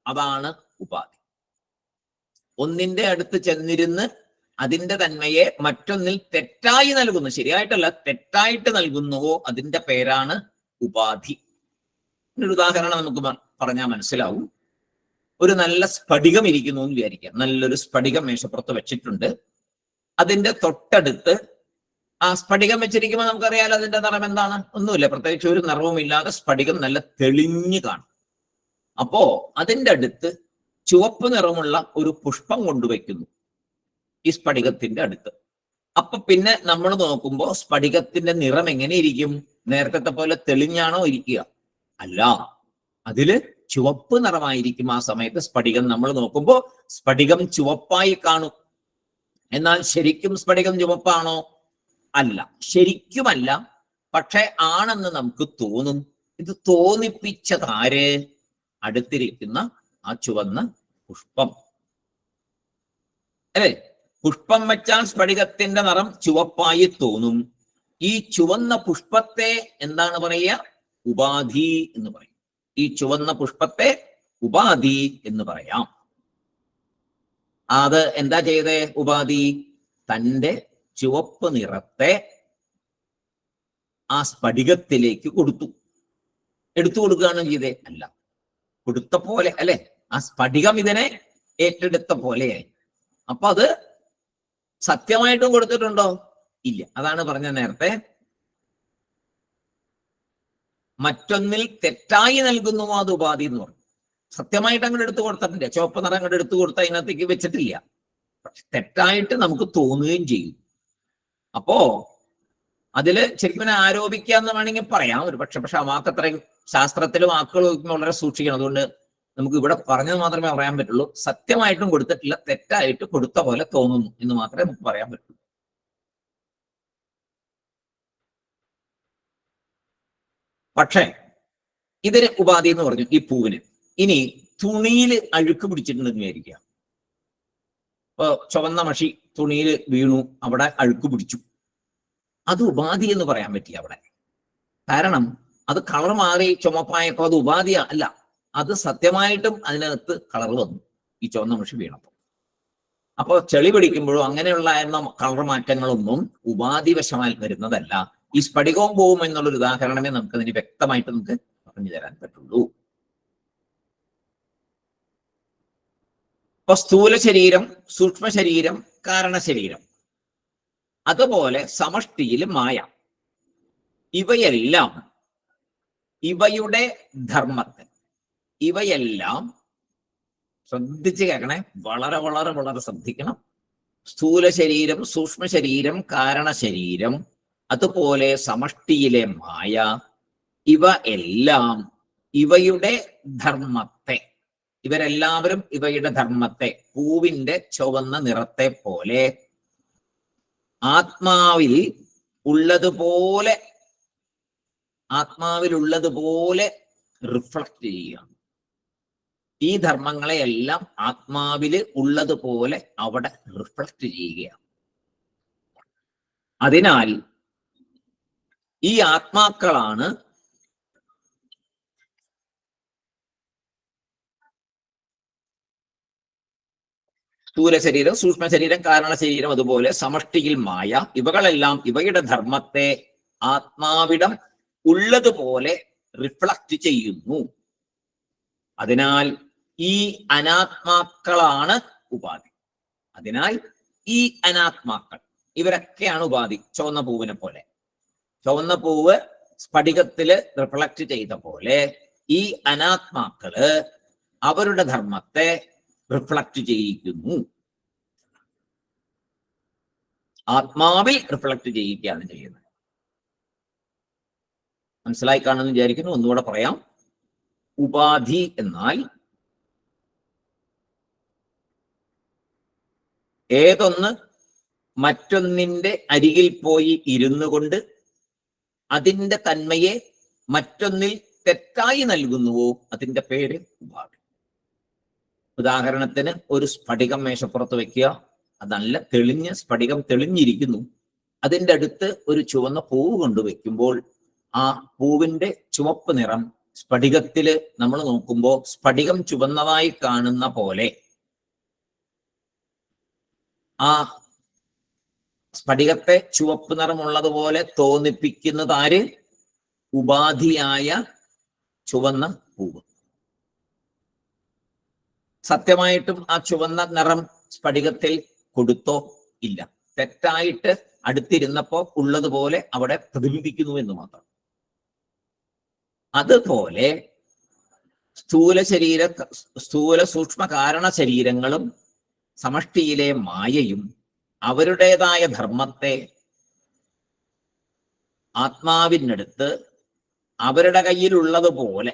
അതാണ് ഉപാധി. ഒന്നിന്റെ അടുത്ത് ചെന്നിരുന്ന് അതിന്റെ തന്മയെ മറ്റൊന്നിൽ തെറ്റായി നൽകുന്നു, ശരിയായിട്ടല്ല തെറ്റായിട്ട് നൽകുന്നുവോ അതിന്റെ പേരാണ് ഉപാധി. ഒരു ഉദാഹരണം നമുക്ക് പറഞ്ഞാൽ മനസ്സിലാവും. ഒരു നല്ല സ്ഫടികം ഇരിക്കുന്നു എന്ന് വിചാരിക്കാം. നല്ലൊരു സ്ഫടികം മേശപ്പുറത്ത് വെച്ചിട്ടുണ്ട്. അതിന്റെ തൊട്ടടുത്ത് ആ സ്ഫടികം വെച്ചിരിക്കുമ്പോൾ നമുക്കറിയാലോ അതിന്റെ നിറം എന്താണ്? ഒന്നുമില്ല, പ്രത്യേകിച്ച് ഒരു നിറവും ഇല്ലാതെ സ്ഫടികം നല്ല തെളിഞ്ഞു കാണും. അപ്പോ അതിന്റെ അടുത്ത് ചുവപ്പ് നിറമുള്ള ഒരു പുഷ്പം കൊണ്ടുവയ്ക്കുന്നു ഈ സ്ഫടികത്തിന്റെ അടുത്ത്. അപ്പൊ പിന്നെ നമ്മൾ നോക്കുമ്പോൾ സ്ഫടികത്തിന്റെ നിറം എങ്ങനെ ഇരിക്കും? നേരത്തെ പോലെ തെളിഞ്ഞാണോ ഇരിക്കുക? അല്ല, അതില് ചുവപ്പ് നിറമായിരിക്കും. ആ സമയത്ത് സ്ഫടികം നമ്മൾ നോക്കുമ്പോൾ സ്ഫടികം ചുവപ്പായി കാണും. എന്നാൽ ശരിക്കും സ്ഫടികം ചുവപ്പാണോ? അല്ല, ശരിക്കുമല്ല. പക്ഷെ ആണെന്ന് നമുക്ക് തോന്നും. ഇത് തോന്നിപ്പിച്ചതാര്? അടുത്തിരിക്കുന്ന ആ ചുവന്ന പുഷ്പം അല്ലേ? പുഷ്പം വെച്ചാൽ സ്ഫടികത്തിന്റെ നിറം ചുവപ്പായി തോന്നും. ഈ ചുവന്ന പുഷ്പത്തെ എന്താണ് പറയുക? ഉപാധി എന്ന് പറയും. ഈ ചുവന്ന പുഷ്പത്തെ ഉപാധി എന്ന് പറയാം. അത് എന്താ ചെയ്തേ? ഉപാധി തന്റെ ചുവപ്പ് നിറത്തെ ആ സ്ഫടികത്തിലേക്ക് എടുത്തു കൊടുക്കുകയാണ് ചെയ്തേ? അല്ല, കൊടുത്ത പോലെ അല്ലെ? ആ സ്ഫടികം ഇതിനെ ഏറ്റെടുത്ത പോലെയായി. അപ്പൊ അത് സത്യമായിട്ടും കൊടുത്തിട്ടുണ്ടോ? ഇല്ല. അതാണ് പറഞ്ഞ നേരത്തെ, മറ്റൊന്നിൽ തെറ്റായി നൽകുന്നുവോ അത് ഉപാധി എന്ന് പറഞ്ഞു. സത്യമായിട്ട് അങ്ങോട്ട് എടുത്തു കൊടുത്തിട്ടില്ല. ചുവപ്പ് നിറം അങ്ങോട്ട് എടുത്തു കൊടുത്ത അതിനകത്തേക്ക് വെച്ചിട്ടില്ല. തെറ്റായിട്ട് നമുക്ക് തോന്നുകയും ചെയ്യും. അപ്പോ അതില് ശരിക്കും ആരോപിക്കാന്ന് വേണമെങ്കിൽ പറയാം ഒരു പക്ഷെ ആ വാക്ക് അത്രയും ശാസ്ത്രത്തിലും വാക്കുകൾ വളരെ സൂക്ഷിക്കണം. അതുകൊണ്ട് നമുക്ക് ഇവിടെ പറഞ്ഞത് മാത്രമേ പറയാൻ പറ്റുള്ളൂ. സത്യമായിട്ടും കൊടുത്തിട്ടില്ല, തെറ്റായിട്ട് കൊടുത്ത പോലെ തോന്നുന്നു എന്ന് മാത്രമേ നമുക്ക് പറയാൻ പറ്റുള്ളൂ. പക്ഷേ ഇതിന് ഉപാധി എന്ന് പറഞ്ഞു ഈ പൂവിന്. ഇനി തുണിയിൽ അഴുക്ക് പിടിച്ചിട്ടുണ്ടെന്ന് വിചാരിക്കുക. ഇപ്പൊ ചുവന്ന മഷി തുണിയിൽ വീണു, അവിടെ അഴുക്ക് പിടിച്ചു. അത് ഉപാധി എന്ന് പറയാൻ പറ്റിയ അവിടെ. കാരണം അത് കളർ മാറി ചുമപ്പായപ്പോ അത് ഉപാധിയാ അല്ല, അത് സത്യമായിട്ടും അതിനകത്ത് കളർ വന്നു ഈ ചുവന്ന മഷി വീണപ്പോ. അപ്പോ ചെളി പിടിക്കുമ്പോഴും അങ്ങനെയുള്ള കളർ മാറ്റങ്ങളൊന്നും ഉപാധിവശമായി വരുന്നതല്ല. ഈ സ്ഫടികവും പോവും എന്നുള്ളൊരു ഉദാഹരണമേ നമുക്ക് അതിന് വ്യക്തമായിട്ട് നമുക്ക് പറഞ്ഞു തരാൻ പറ്റുള്ളൂ. ഇപ്പൊ സ്ഥൂല ശരീരം, സൂക്ഷ്മ ശരീരം, കാരണശരീരം, അതുപോലെ സമഷ്ടിയിൽ മായ, ഇവയെല്ലാം ഇവയുടെ ധർമ്മത്തെ, ഇവയെല്ലാം ശ്രദ്ധിച്ച് കേൾക്കണേ, വളരെ വളരെ വളരെ ശ്രദ്ധിക്കണം. സ്ഥൂല ശരീരം, സൂക്ഷ്മ ശരീരം, കാരണശരീരം, അതുപോലെ സമഷ്ടിയിലെ മായ, ഇവ എല്ലാം ഇവയുടെ ധർമ്മത്തെ, ഇവരെല്ലാവരും ഇവയുടെ ധർമ്മത്തെ, പൂവിന്റെ ചുവന്ന നിറത്തെ പോലെ ആത്മാവിൽ ഉള്ളതുപോലെ റിഫ്ലക്ട് ചെയ്യുകയാണ്. ഈ ധർമ്മങ്ങളെയെല്ലാം ആത്മാവിൽ ഉള്ളതുപോലെ അവിടെ റിഫ്ലക്ട് ചെയ്യുകയാണ്. അതിനാൽ ഈ ആത്മാക്കളാണ് സ്ഥൂല ശരീരം, സൂക്ഷ്മ ശരീരം, കാരണ ശരീരം, അതുപോലെ സമഷ്ടിയിൽ മായ, ഇവകളെല്ലാം ഇവയുടെ ധർമ്മത്തെ ആത്മാവിടം ഉള്ളതുപോലെ റിഫ്ലക്റ്റ് ചെയ്യുന്നു. അതിനാൽ ഈ അനാത്മാക്കളാണ് ഉപാധി. അതിനാൽ ഈ അനാത്മാക്കൾ ഇവരൊക്കെയാണ് ഉപാധി. ചുവന്ന പൂവിനെ പോലെ, ചുവന്ന പൂവ് സ്ഫടികത്തില് റിഫ്ലക്റ്റ് ചെയ്ത പോലെ ഈ അനാത്മാക്കള് അവരുടെ ധർമ്മത്തെ റിഫ്ലക്റ്റ് ചെയ്യിക്കുന്നു. ആത്മാവിൽ റിഫ്ലക്റ്റ് ചെയ്യിക്കുകയാണ് ചെയ്യുന്നത്. മനസ്സിലായി കാണുമെന്ന് വിചാരിക്കുന്നു. ഒന്നുകൂടെ പറയാം. ഉപാധി എന്നാൽ ഏതൊന്ന് മറ്റൊന്നിന്റെ അരികിൽ പോയി ഇരുന്നു കൊണ്ട് അതിന്റെ തന്മയെ മറ്റൊന്നിൽ തെറ്റായി നൽകുന്നുവോ അതിന്റെ പേര് ഉപാധി. ഉദാഹരണത്തിന് ഒരു സ്ഫടികം മേശപ്പുറത്ത് വെക്കുക. അത് നല്ല തെളിഞ്ഞ സ്ഫടികം തെളിഞ്ഞിരിക്കുന്നു. അതിൻ്റെ അടുത്ത് ഒരു ചുവന്ന പൂവ് കൊണ്ടുവയ്ക്കുമ്പോൾ ആ പൂവിന്റെ ചുവപ്പ് നിറം സ്ഫടികത്തില് നമ്മൾ നോക്കുമ്പോൾ സ്ഫടികം ചുവന്നതായി കാണുന്ന പോലെ ആ സ്ഫടികത്തെ ചുവപ്പ് നിറമുള്ളതുപോലെ തോന്നിപ്പിക്കുന്നത് ആര്? ഉപാധിയായ ചുവന്ന പൂവ്. സത്യമായിട്ടും ആ ചുവന്ന നിറം സ്ഫടികത്തിൽ കൊടുത്തോ? ഇല്ല. തെറ്റായിട്ട് അടുത്തിരുന്നപ്പോ ഉള്ളതുപോലെ അവിടെ പ്രതിബിംബിക്കുന്നു എന്ന് മാത്രം. അതുപോലെ സ്ഥൂല സൂക്ഷ്മ കാരണ ശരീരങ്ങളും സമഷ്ടിയിലെ മായയും അവരുടേതായ ധർമ്മത്തെ ആത്മാവിനടുത്ത് അവരുടെ കയ്യിലുള്ളതുപോലെ,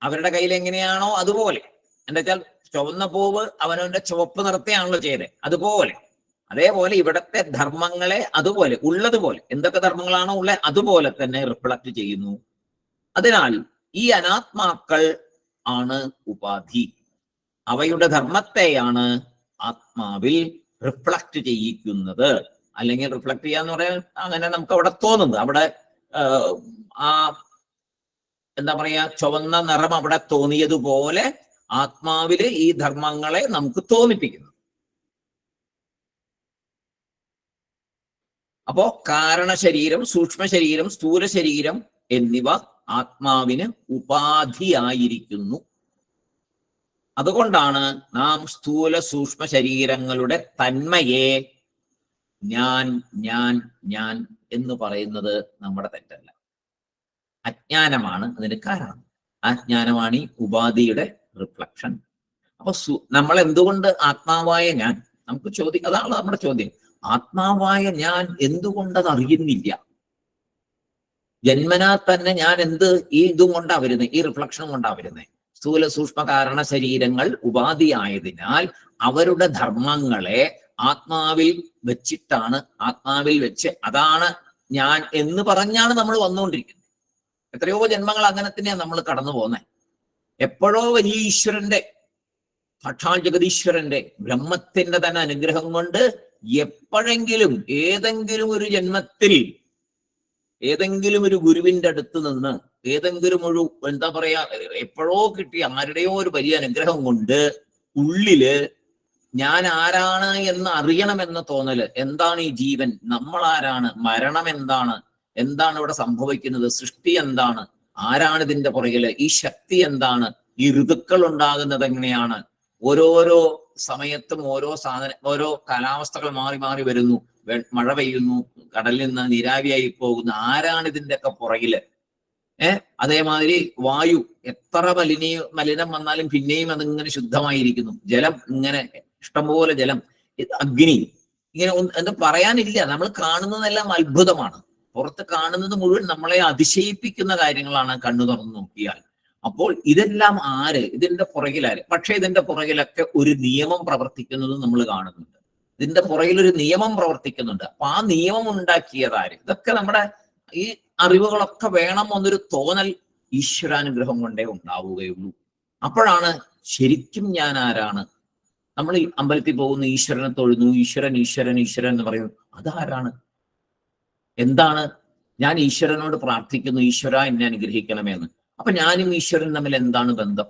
അവരുടെ കയ്യിൽ എങ്ങനെയാണോ അതുപോലെ, എന്താ വെച്ചാൽ ചുവന്ന പൂവ് അവനവന്റെ ചുവപ്പ് നിറത്തെയാണല്ലോ ചെയ്തത്, അതുപോലെ അതേപോലെ ഇവിടത്തെ ധർമ്മങ്ങളെ അതുപോലെ ഉള്ളതുപോലെ, എന്തൊക്കെ ധർമ്മങ്ങളാണോ ഉള്ളത് അതുപോലെ തന്നെ റിഫ്ലക്ട് ചെയ്യുന്നു. അതിനാൽ ഈ അനാത്മാക്കൾ ആണ് ഉപാധി. അവയുടെ ധർമ്മത്തെയാണ് ആത്മാവിൽ റിഫ്ലക്ട് ചെയ്യിക്കുന്നത്. അല്ലെങ്കിൽ റിഫ്ലക്ട് ചെയ്യാന്ന് പറയാൻ അങ്ങനെ നമുക്ക് അവിടെ തോന്നുന്നത്, അവിടെ ആ എന്താ പറയാ ചുവന്ന നിറം അവിടെ തോന്നിയതുപോലെ ആത്മാവില് ഈ ധർമ്മങ്ങളെ നമുക്ക് തോന്നിപ്പിക്കുന്നു. അപ്പോ കാരണശരീരം, സൂക്ഷ്മ ശരീരം, സ്ഥൂല ശരീരം എന്നിവ ആത്മാവിന് ഉപാധിയായിരിക്കുന്നു. അതുകൊണ്ടാണ് നാം സ്ഥൂല സൂക്ഷ്മ ശരീരങ്ങളുടെ തന്മയെ ഞാൻ ഞാൻ ഞാൻ എന്ന് പറയുന്നത് നമ്മുടെ തെറ്റല്ല. അജ്ഞാനമാണ് അതിന് കാരണം. അജ്ഞാനമാണ് ഈ ഉപാധിയുടെ റിഫ്ലക്ഷൻ. അപ്പൊ നമ്മൾ എന്തുകൊണ്ട് ആത്മാവായ ഞാൻ, നമുക്ക് ചോദ്യം അതാണ് നമ്മുടെ ചോദ്യം. ആത്മാവായ ഞാൻ എന്തുകൊണ്ടത് അറിയുന്നില്ല? ജന്മനാ തന്നെ ഞാൻ ഇതും കൊണ്ടാ വരുന്നത്, ഈ റിഫ്ലക്ഷൻ കൊണ്ടാ വരുന്നത്. സ്ഥൂല സൂക്ഷ്മ കാരണ ശരീരങ്ങൾ ഉപാധിയായതിനാൽ അവരുടെ ധർമ്മങ്ങളെ ആത്മാവിൽ വെച്ചിട്ടാണ്, ആത്മാവിൽ വെച്ച് അതാണ് ഞാൻ എന്ന് പറഞ്ഞാണ് നമ്മൾ വന്നുകൊണ്ടിരിക്കുന്നത്. എത്രയോ ജന്മങ്ങൾ അങ്ങനെ തന്നെയാണ് നമ്മൾ കടന്നു പോകുന്നത്. എപ്പോഴോ വലിയ ഈശ്വരന്റെ, സാക്ഷാൽ ജഗതീശ്വരന്റെ ബ്രഹ്മത്തിന്റെ തന്നെ അനുഗ്രഹം കൊണ്ട് എപ്പോഴെങ്കിലും ഏതെങ്കിലും ഒരു ജന്മത്തിൽ ഏതെങ്കിലും ഒരു ഗുരുവിന്റെ അടുത്ത് നിന്ന് ഏതെങ്കിലും ഒരു എന്താ പറയാ എപ്പോഴോ കിട്ടിയ ആരുടെയോ ഒരു വലിയ അനുഗ്രഹം കൊണ്ട് ഉള്ളില് ഞാൻ ആരാണ് എന്ന് അറിയണമെന്ന തോന്നല്, എന്താണ് ഈ ജീവൻ, നമ്മൾ ആരാണ്, മരണം എന്താണ്, എന്താണ് ഇവിടെ സംഭവിക്കുന്നത്, സൃഷ്ടി എന്താണ്, ആരാണ് ഇതിന്റെ പുറകില്, ഈ ശക്തി എന്താണ്, ഈ ഋതുക്കൾ ഉണ്ടാകുന്നത് എങ്ങനെയാണ്, ഓരോരോ സമയത്തും ഓരോ കാലാവസ്ഥകൾ മാറി മാറി വരുന്നു, മഴ പെയ്യുന്നു, കടലിൽ നിന്ന് നീരാവിയായി പോകുന്നു, ആരാണ് ഇതിന്റെ ഒക്കെ പുറകില്? അതേമാതിരി വായു എത്ര മലിനം വന്നാലും പിന്നെയും അതിങ്ങനെ ശുദ്ധമായിരിക്കുന്നു. ജലം ഇങ്ങനെ ഇഷ്ടംപോലെ ജലം, അഗ്നി, ഇങ്ങനെ എന്താ പറയാനില്ല. നമ്മൾ കാണുന്നതെല്ലാം അത്ഭുതമാണ്. പുറത്ത് കാണുന്നത് മുഴുവൻ നമ്മളെ അതിശയിപ്പിക്കുന്ന കാര്യങ്ങളാണ് കണ്ണു തുറന്നു നോക്കിയാൽ. അപ്പോൾ ഇതെല്ലാം ആര്, ഇതിന്റെ പുറകിലാര്? പക്ഷെ ഇതിന്റെ പുറകിലൊക്കെ ഒരു നിയമം പ്രവർത്തിക്കുന്നതും നമ്മൾ കാണുന്നുണ്ട്. ഇതിന്റെ പുറകിൽ ഒരു നിയമം പ്രവർത്തിക്കുന്നുണ്ട്. അപ്പൊ ആ നിയമം ഉണ്ടാക്കിയതാര്? ഇതൊക്കെ നമ്മുടെ ഈ അറിവുകളൊക്കെ വേണം എന്നൊരു തോന്നൽ ഈശ്വരാനുഗ്രഹം കൊണ്ടേ ഉണ്ടാവുകയുള്ളൂ. അപ്പോഴാണ് ശരിക്കും ഞാൻ ആരാണ്. നമ്മൾ ഈ അമ്പലത്തിൽ പോകുന്നു, ഈശ്വരനെ തൊഴുന്നു, ഈശ്വരൻ ഈശ്വരൻ ഈശ്വരൻ എന്ന് പറയുന്നു. അതാരാണ്? എന്താണ്? ഞാൻ ഈശ്വരനോട് പ്രാർത്ഥിക്കുന്നു, ഈശ്വര എന്നെ അനുഗ്രഹിക്കണമെന്ന്. അപ്പൊ ഞാനും ഈശ്വരൻ തമ്മിൽ എന്താണ് ബന്ധം?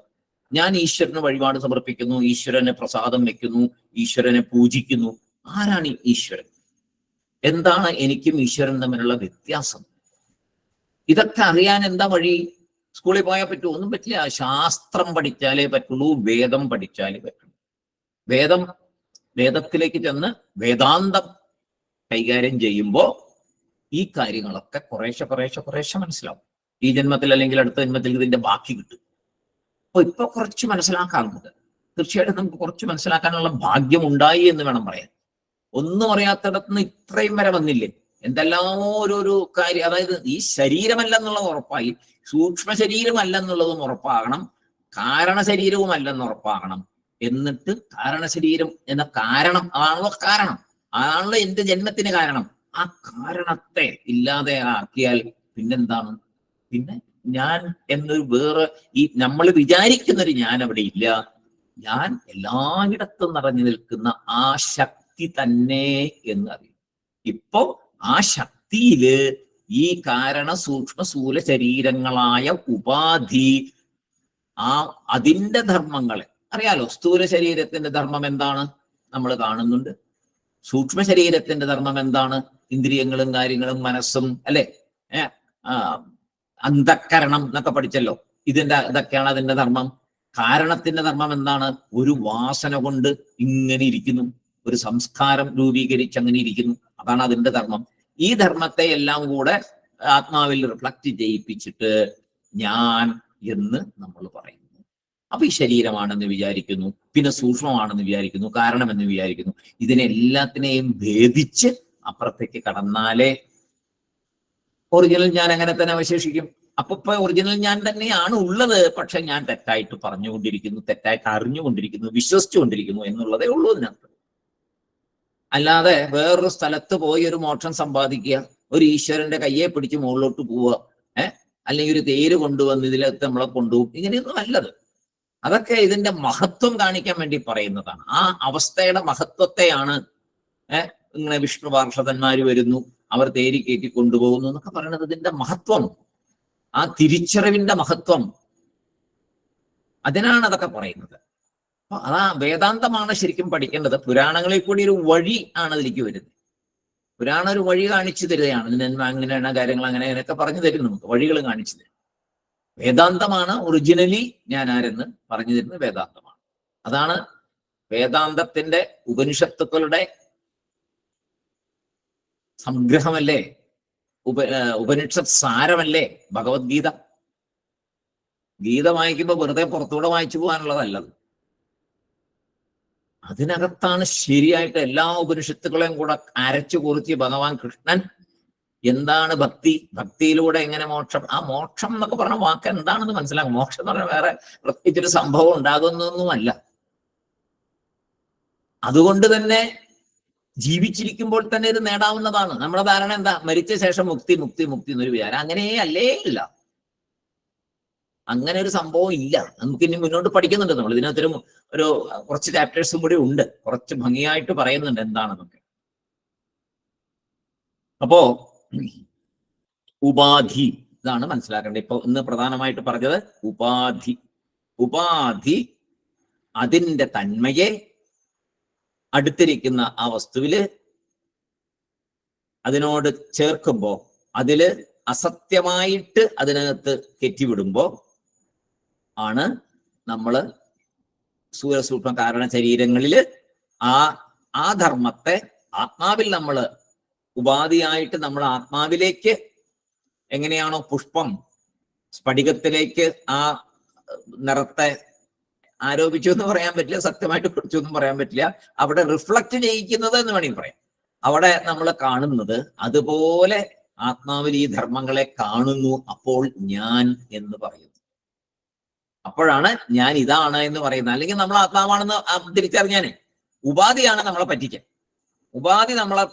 ഞാൻ ഈശ്വരന് വഴിപാട് സമർപ്പിക്കുന്നു, ഈശ്വരന് പ്രസാദം വെക്കുന്നു, ഈശ്വരനെ പൂജിക്കുന്നു. ആരാണ് ഈ ഈശ്വരൻ? എന്താണ് എനിക്കും ഈശ്വരൻ തമ്മിലുള്ള വ്യത്യാസം? ഇതൊക്കെ അറിയാൻ എന്താ വഴി? സ്കൂളിൽ പോയാൽ പറ്റുമോ? ഒന്നും പറ്റില്ല. ശാസ്ത്രം പഠിച്ചാലേ പറ്റുള്ളൂ, വേദം പഠിച്ചാലേ പറ്റുള്ളൂ. വേദത്തിലേക്ക് ചെന്ന് വേദാന്തം കൈകാര്യം ചെയ്യുമ്പോൾ ഈ കാര്യങ്ങളൊക്കെ കുറേശ്ശെ മനസ്സിലാവും. ഈ ജന്മത്തിൽ അല്ലെങ്കിൽ അടുത്ത ജന്മത്തിൽ ഇതിന്റെ ബാക്കി കിട്ടും. അപ്പൊ ഇപ്പൊ കുറച്ച് മനസ്സിലാക്കാറുണ്ട്. തീർച്ചയായിട്ടും നമുക്ക് കുറച്ച് മനസ്സിലാക്കാനുള്ള ഭാഗ്യം ഉണ്ടായി എന്ന് വേണം പറയാൻ. ഒന്നും അറിയാത്തിടത്തുനിന്ന് ഇത്രയും വരെ വന്നില്ലേ? എന്തെല്ലാം ഓരോരോ കാര്യം. അതായത് ഈ ശരീരമല്ല എന്നുള്ളത് ഉറപ്പായി, സൂക്ഷ്മ ശരീരമല്ലെന്നുള്ളതും ഉറപ്പാകണം, കാരണ ശരീരവുമല്ലെന്ന് ഉറപ്പാകണം. എന്നിട്ട് കാരണശരീരം എന്ന കാരണം ആണല്ലോ എന്റെ ജന്മത്തിന് കാരണം. ആ കാരണത്തെ ഇല്ലാതെ ആക്കിയാൽ പിന്നെന്താണ്? പിന്നെ ഞാൻ എന്നൊരു വേറെ ഈ നമ്മൾ വിചാരിക്കുന്നൊരു ഞാൻ അവിടെ ഇല്ല. ഞാൻ എല്ലായിടത്തും നിറഞ്ഞു നിൽക്കുന്ന ആ ശക്തി തന്നെ എന്നറിയും. ഇപ്പോ ആ ശക്തിയില് ഈ കാരണ സൂക്ഷ്മ സ്ഥൂല ശരീരങ്ങളായ ഉപാധി, അതിന്റെ ധർമ്മങ്ങളെ അറിയാലോ. സ്ഥൂല ശരീരത്തിന്റെ ധർമ്മം എന്താണ്? നമ്മൾ കാണുന്നുണ്ട്. സൂക്ഷ്മ ശരീരത്തിന്റെ ധർമ്മം എന്താണ്? ഇന്ദ്രിയങ്ങളും കാര്യങ്ങളും മനസ്സും, അല്ലെ? അന്ധക്കരണം എന്നൊക്കെ പഠിച്ചല്ലോ. ഇതൊക്കെയാണ് അതിന്റെ ധർമ്മം. കാരണത്തിന്റെ ധർമ്മം എന്താണ്? ഒരു വാസന കൊണ്ട് ഇങ്ങനെ ഇരിക്കുന്നു, ഒരു സംസ്കാരം രൂപീകരിച്ച് അങ്ങനെ ഇരിക്കുന്നു. അതാണ് അതിന്റെ ധർമ്മം. ഈ ധർമ്മത്തെ എല്ലാം കൂടെ ആത്മാവിൽ റിഫ്ലക്ട് ചെയ്യിപ്പിച്ചിട്ട് ഞാൻ എന്ന് നമ്മൾ പറയുന്നു. അപ്പൊ ഈ ശരീരമാണെന്ന് വിചാരിക്കുന്നു, പിന്നെ സൂക്ഷ്മമാണെന്ന് വിചാരിക്കുന്നു, കാരണമെന്ന് വിചാരിക്കുന്നു. ഇതിനെല്ലാത്തിനെയും ഭേദിച്ച് അപ്പുറത്തേക്ക് കടന്നാലേ ഒറിജിനൽ ഞാൻ അങ്ങനെ തന്നെ അവശേഷിക്കും. അപ്പൊ ഒറിജിനൽ ഞാൻ തന്നെയാണ് ഉള്ളത്. പക്ഷെ ഞാൻ തെറ്റായിട്ട് പറഞ്ഞുകൊണ്ടിരിക്കുന്നു, തെറ്റായിട്ട് അറിഞ്ഞുകൊണ്ടിരിക്കുന്നു, വിശ്വസിച്ചുകൊണ്ടിരിക്കുന്നു എന്നുള്ളതേ ഉള്ളൂ ഇതിനകത്ത്. അല്ലാതെ വേറൊരു സ്ഥലത്ത് പോയി ഒരു മോക്ഷം സമ്പാദിക്കുക, ഒരു ഈശ്വരന്റെ കയ്യെ പിടിച്ച് മുകളിലോട്ട് പോവുക, അല്ലെങ്കിൽ ഒരു തേര് കൊണ്ടുവന്ന് ഇതിലകത്ത് നമ്മളെ കൊണ്ടുപോകും, ഇങ്ങനെയൊന്നും അല്ലത്. അതൊക്കെ ഇതിന്റെ മഹത്വം കാണിക്കാൻ വേണ്ടി പറയുന്നതാണ്. ആ അവസ്ഥയുടെ മഹത്വത്തെയാണ് ഇങ്ങനെ വിഷ്ണു പാർഷദന്മാര് വരുന്നു, അവർ തേരി കയറ്റി കൊണ്ടുപോകുന്നു എന്നൊക്കെ പറയുന്നത്. ഇതിന്റെ മഹത്വം, ആ തിരിച്ചറിവിന്റെ മഹത്വം, അതിനാണ് അതൊക്കെ പറയുന്നത്. അപ്പൊ അതാ വേദാന്തമാണ് ശരിക്കും പഠിക്കേണ്ടത്. പുരാണങ്ങളിൽ കൂടി ഒരു വഴി ആണ് അതിലേക്ക് വരുന്നത്. പുരാണം ഒരു വഴി കാണിച്ചു തരികയാണ്. അങ്ങനെയാണ് കാര്യങ്ങൾ, അങ്ങനെയൊക്കെ പറഞ്ഞു തരും, നമുക്ക് വഴികൾ കാണിച്ചു തരും. വേദാന്തമാണ് ഒറിജിനലി ഞാൻ ആരെന്ന് പറഞ്ഞു തരുന്നത് വേദാന്തമാണ്. അതാണ് വേദാന്തത്തിന്റെ ഉപനിഷത്തുക്കളുടെ സംഗ്രഹമല്ലേ, ഉപനിഷത്ത് സാരമല്ലേ ഭഗവത്ഗീത. ഗീത വായിക്കുമ്പോൾ വെറുതെ പുറത്തൂടെ വായിച്ചു പോകാനുള്ളതല്ലത്. അതിനകത്താണ് ശരിയായിട്ട് എല്ലാ ഉപനിഷത്തുക്കളെയും കൂടെ അരച്ചു കുറിച്ച് ഭഗവാൻ കൃഷ്ണൻ എന്താണ് ഭക്തി, ഭക്തിയിലൂടെ എങ്ങനെ മോക്ഷം, ആ മോക്ഷം എന്നൊക്കെ പറഞ്ഞ വാക്ക് എന്താണെന്ന് മനസ്സിലാക്കും. മോക്ഷം എന്ന് പറഞ്ഞാൽ വേറെ പ്രത്യേകിച്ചൊരു സംഭവം ഉണ്ടാകുന്നൊന്നുമല്ല. അതുകൊണ്ട് തന്നെ ജീവിച്ചിരിക്കുമ്പോൾ തന്നെ ഇത് നേടാവുന്നതാണ്. നമ്മുടെ ധാരണ എന്താ? മരിച്ച ശേഷം മുക്തി മുക്തി മുക്തി എന്നൊരു വിചാരം. അങ്ങനെ അല്ലേ ഇല്ല, അങ്ങനെ ഒരു സംഭവം ഇല്ല. നമുക്ക് ഇനി മുന്നോട്ട് പഠിക്കുന്നുണ്ട്. നമ്മൾ ഇതിനകത്തൊരു കുറച്ച് ചാപ്റ്റേഴ്സും കൂടി ഉണ്ട്, കുറച്ച് ഭംഗിയായിട്ട് പറയുന്നുണ്ട് എന്താണെന്നൊക്കെ. അപ്പോ ഉപാധി ഇതാണ് മനസ്സിലാക്കേണ്ടത്. ഇപ്പൊ ഇന്ന് പ്രധാനമായിട്ട് പറഞ്ഞത് ഉപാധി അതിന്റെ തന്മയെ അടുത്തിരിക്കുന്ന ആ വസ്തുവില് അതിനോട് ചേർക്കുമ്പോ, അതില് അസത്യമായിട്ട് അതിനകത്ത് കെറ്റിവിടുമ്പോ ആണ് നമ്മള് സൂര്യസൂക്ഷ്മ കാരണ ശരീരങ്ങളില് ആ ധർമ്മത്തെ ആത്മാവിൽ നമ്മള് ഉപാധിയായിട്ട് നമ്മൾ ആത്മാവിലേക്ക് എങ്ങനെയാണോ പുഷ്പം സ്ഫടികത്തിലേക്ക് ആ നിറത്തെ ആരോപിച്ചു എന്ന് പറയാൻ പറ്റില്ല, സത്യമായിട്ട് കുറിച്ചു എന്നും പറയാൻ പറ്റില്ല, അവിടെ റിഫ്ലക്ട് ചെയ്യിക്കുന്നത് എന്ന് വേണമെങ്കിൽ പറയാം. അവിടെ നമ്മൾ കാണുന്നത് അതുപോലെ ആത്മാവിൽ ഈ ധർമ്മങ്ങളെ കാണുന്നു. അപ്പോൾ ഞാൻ എന്ന് പറയുന്നു. അപ്പോഴാണ് ഞാൻ ഇതാണ് എന്ന് പറയുന്നത്. അല്ലെങ്കിൽ നമ്മൾ ആത്മാവാണെന്ന് തിരിച്ചറിഞ്ഞാന് ഉപാധിയാണ് നമ്മളെ പറ്റിക്കാൻ. ഉപാധി നമ്മളെ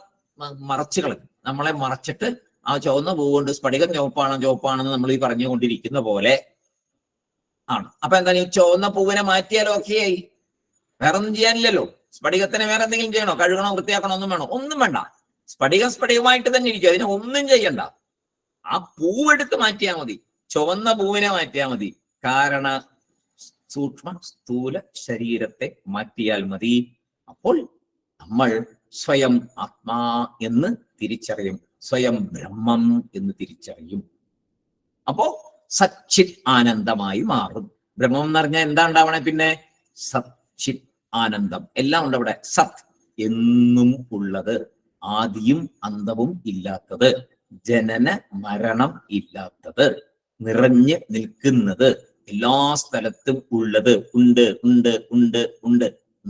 മറച്ചു കളഞ്ഞു. നമ്മളെ മറച്ചിട്ട് ആ ചുവന്ന പൂ കൊണ്ട് സ്ഫടികം ചുവപ്പാണെന്ന് നമ്മൾ ഈ പറഞ്ഞുകൊണ്ടിരിക്കുന്ന പോലെ ആണ്. അപ്പൊ എന്താണ്, ഈ ചുവന്ന പൂവിനെ മാറ്റിയാലോ ഓക്കെയായി, വേറെ ഒന്നും ചെയ്യാനില്ലല്ലോ. സ്ഫടികത്തിനെ വേറെ എന്തെങ്കിലും ചെയ്യണോ? കഴുകണോ, വൃത്തിയാക്കണോ? ഒന്നും വേണോ? ഒന്നും വേണ്ട. സ്ഫടികമായിട്ട് തന്നെ ഇരിക്കും. അതിനെ ഒന്നും ചെയ്യണ്ട. ആ പൂവെടുത്ത് മാറ്റിയാൽ മതി, ചുവന്ന പൂവിനെ മാറ്റിയാൽ മതി. കാരണ സൂക്ഷ്മ സ്ഥൂല ശരീരത്തെ മാറ്റിയാൽ മതി. അപ്പോൾ നമ്മൾ സ്വയം ആത്മാ എന്ന് തിരിച്ചറിയും, സ്വയം ബ്രഹ്മം എന്ന് തിരിച്ചറിയും. അപ്പോ സച്ചിത് ആനന്ദമായി മാറും. ബ്രഹ്മം എന്ന് പറഞ്ഞാൽ എന്താ ഉണ്ടാവണേ? പിന്നെ സച്ചിത് ആനന്ദം എല്ലാം ഉണ്ട് അവിടെ. സത് എന്നും ഉള്ളത്, ആദിയും അന്തവും ഇല്ലാത്തത്, ജനന മരണം ഇല്ലാത്തത്, നിറഞ്ഞ് നിൽക്കുന്നത്, എല്ലാ സ്ഥലത്തും ഉള്ളത്, ഉണ്ട് ഉണ്ട് ഉണ്ട് ഉണ്ട്,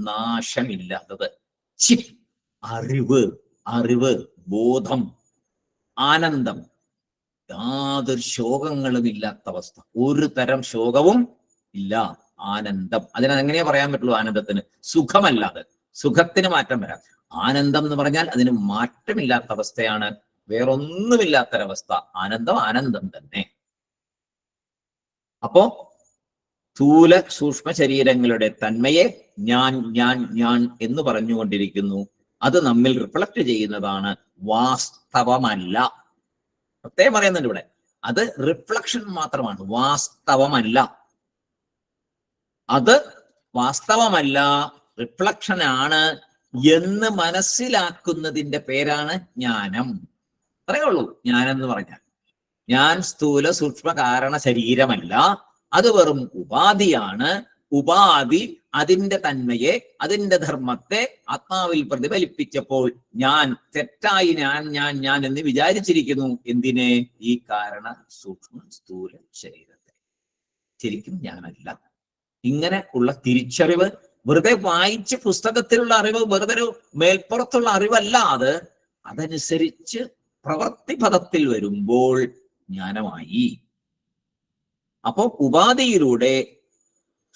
നാശമില്ലാത്തത്. ചിത് അറിവ്, അറിവ്, ബോധം, ആനന്ദം, യാതൊരു ശോകങ്ങളും ഇല്ലാത്ത അവസ്ഥ, ഒരു തരം ശോകവും ഇല്ല, ആനന്ദം. അതിനെങ്ങനെയാ പറയാൻ പറ്റുള്ളൂ? ആനന്ദത്തിന് സുഖമല്ലാതെ, സുഖത്തിന് മാറ്റം വരാം. ആനന്ദം എന്ന് പറഞ്ഞാൽ അതിന് മാറ്റമില്ലാത്ത അവസ്ഥയാണ്, വേറൊന്നുമില്ലാത്തൊരവസ്ഥ. ആനന്ദം ആനന്ദം തന്നെ. അപ്പോ സ്ഥൂല സൂക്ഷ്മ ശരീരങ്ങളുടെ തന്മയെ ഞാൻ ഞാൻ ഞാൻ എന്ന് പറഞ്ഞുകൊണ്ടിരിക്കുന്നു. അത് നമ്മിൽ റിഫ്ലക്ട് ചെയ്യുന്നതാണ്, വാസ്തവമല്ല. പ്രത്യേകം പറയുന്നുണ്ട് ഇവിടെ, അത് റിഫ്ലക്ഷൻ മാത്രമാണ്, വാസ്തവമല്ല. അത് വാസ്തവമല്ല, റിഫ്ലക്ഷൻ ആണ് എന്ന് മനസ്സിലാക്കുന്നതിന്റെ പേരാണ് ജ്ഞാനം. അത്രയേ ഉള്ളൂ ജ്ഞാനം എന്ന് പറഞ്ഞാൽ. ഞാൻ സ്ഥൂല സൂക്ഷ്മ കാരണ ശരീരമല്ല, അത് വെറും ഉപാധിയാണ്. ഉപാധി അതിന്റെ തന്മയെ, അതിന്റെ ധർമ്മത്തെ ആത്മാവിൽ പ്രതിഫലിപ്പിച്ചപ്പോൾ ഞാൻ തെറ്റായി ഞാൻ ഞാൻ ഞാൻ എന്ന് വിചാരിച്ചിരിക്കുന്നു. എന്തിനെ? ഈ കാരണ സൂക്ഷ്മ സ്ഥൂല ശരീരത്തെ. ശരിക്കും ഞാനല്ല. ഇങ്ങനെ ഉള്ള തിരിച്ചറിവ്, വെറുതെ വായിച്ച് പുസ്തകത്തിലുള്ള അറിവ്, വെറുതെ ഒരു മേൽപ്പുറത്തുള്ള അറിവല്ല അത്. അതനുസരിച്ച് പ്രവൃത്തിപഥത്തിൽ വരുമ്പോൾ ജ്ഞാനമായി. അപ്പോ ഉപാധിയിലൂടെ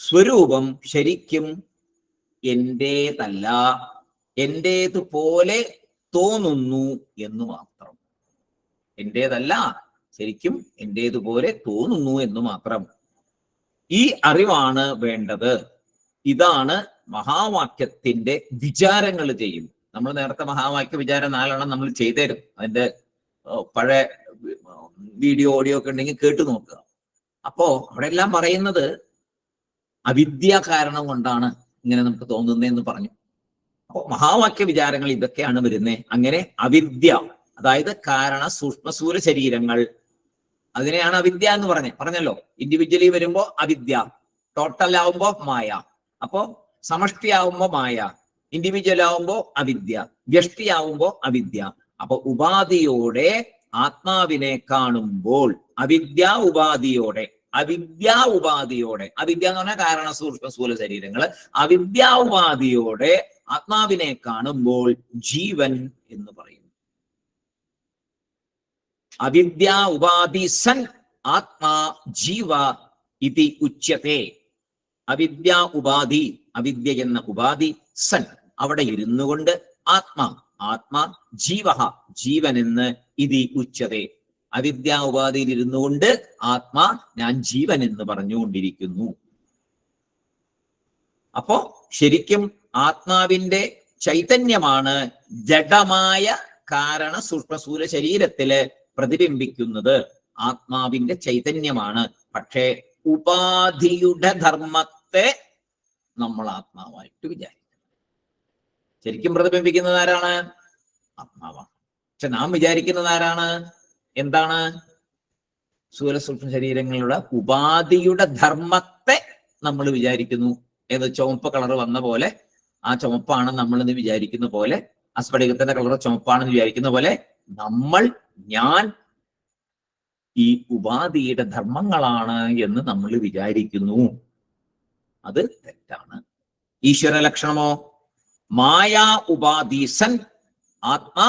സ്വരൂപം ശരിക്കും എന്റേതല്ല, എന്റേതുപോലെ തോന്നുന്നു എന്ന് മാത്രം. എന്റേതല്ല, ശരിക്കും എന്റേതുപോലെ തോന്നുന്നു എന്ന് മാത്രം. ഈ അറിവാണ് വേണ്ടത്. ഇതാണ് മഹാവാക്യത്തിന്റെ വിചാരങ്ങൾ ചെയ്യും. നമ്മൾ നേരത്തെ മഹാവാക്യ വിചാരം 4 നമ്മൾ ചെയ്തേരും. അതിന്റെ പഴയ വീഡിയോ ഓഡിയോ ഒക്കെ ഉണ്ടെങ്കിൽ കേട്ടു നോക്കുക. അപ്പോ അവിടെ എല്ലാം പറയുന്നത് അവിദ്യ കാരണം കൊണ്ടാണ് ഇങ്ങനെ നമുക്ക് തോന്നുന്നതെന്ന് പറഞ്ഞു. അപ്പോ മഹാവാക്യ വിചാരങ്ങൾ ഇതൊക്കെയാണ് വരുന്നത്. അങ്ങനെ അവിദ്യ, അതായത് കാരണ സൂക്ഷ്മസ്ഥൂല ശരീരങ്ങൾ, അതിനെയാണ് അവിദ്യ എന്ന് പറഞ്ഞല്ലോ. ഇൻഡിവിജ്വലി വരുമ്പോ അവിദ്യ, ടോട്ടൽ ആവുമ്പോ മായ. അപ്പോ സമഷ്ടിയാവുമ്പോ മായ, ഇൻഡിവിജ്വൽ ആവുമ്പോ അവിദ്യ, വ്യഷ്ടിയാവുമ്പോ അവിദ്യ. അപ്പൊ ഉപാധിയോടെ ആത്മാവിനെ കാണുമ്പോൾ, അവിദ്യ ഉപാധിയോടെ, അവിദ്യ എന്ന് പറഞ്ഞാൽ കാരണ സൂക്ഷ്മ സ്ഥൂല ശരീരങ്ങള്, അവിദ്യ ഉപാധിയോടെ ആത്മാവിനെ കാണുമ്പോൾ ജീവൻ എന്ന് പറയുന്നു. അവിദ്യ ഉപാധി സൻ ആത്മാ ജീവ ഇതി ഉച്യത്തെ. അവിദ്യ ഉപാധി, അവിദ്യ എന്ന ഉപാധി, സൻ അവിടെ ഇരുന്നു കൊണ്ട്, ആത്മാ ജീവ ജീവൻ എന്ന്, ഇതി ഉച്യത്തെ അവിദ്യ ഉപാധിയിൽ ഇരുന്നു കൊണ്ട് ആത്മാ ഞാൻ ജീവൻ എന്ന് പറഞ്ഞുകൊണ്ടിരിക്കുന്നു. അപ്പോ ശരിക്കും ആത്മാവിന്റെ ചൈതന്യമാണ് ജഡമായ കാരണ സൂക്ഷ്മസ്ഥൂല ശരീരത്തില് പ്രതിബിംബിക്കുന്നത്. ആത്മാവിന്റെ ചൈതന്യമാണ്. പക്ഷേ ഉപാധിയുടെ ധർമ്മത്തെ നമ്മൾ ആത്മാവായിട്ട് വിചാരിക്കും. ശരിക്കും പ്രതിബിംബിക്കുന്നത് ആരാണ്? ആത്മാവാണ്. പക്ഷെ നാം വിചാരിക്കുന്നത് ആരാണ്? എന്താണ്? സ്ഥൂല സൂക്ഷ്മ ശരീരങ്ങളുടെ ഉപാധിയുടെ ധർമ്മത്തെ നമ്മൾ വിചാരിക്കുന്നു. ഏത് ചുവപ്പ് കളർ വന്ന പോലെ, ആ ചുവപ്പാണ് നമ്മളെന്ന് വിചാരിക്കുന്ന പോലെ, ആ സ്ഫടികത്തിന്റെ കളർ ചുവപ്പാണെന്ന് വിചാരിക്കുന്ന പോലെ, നമ്മൾ ഞാൻ ഈ ഉപാധിയുടെ ധർമ്മങ്ങളാണ് എന്ന് നമ്മൾ വിചാരിക്കുന്നു. അത് തെറ്റാണ്. ഈശ്വര ലക്ഷണമോ? മായാ ഉപാധീസൻ ആത്മാ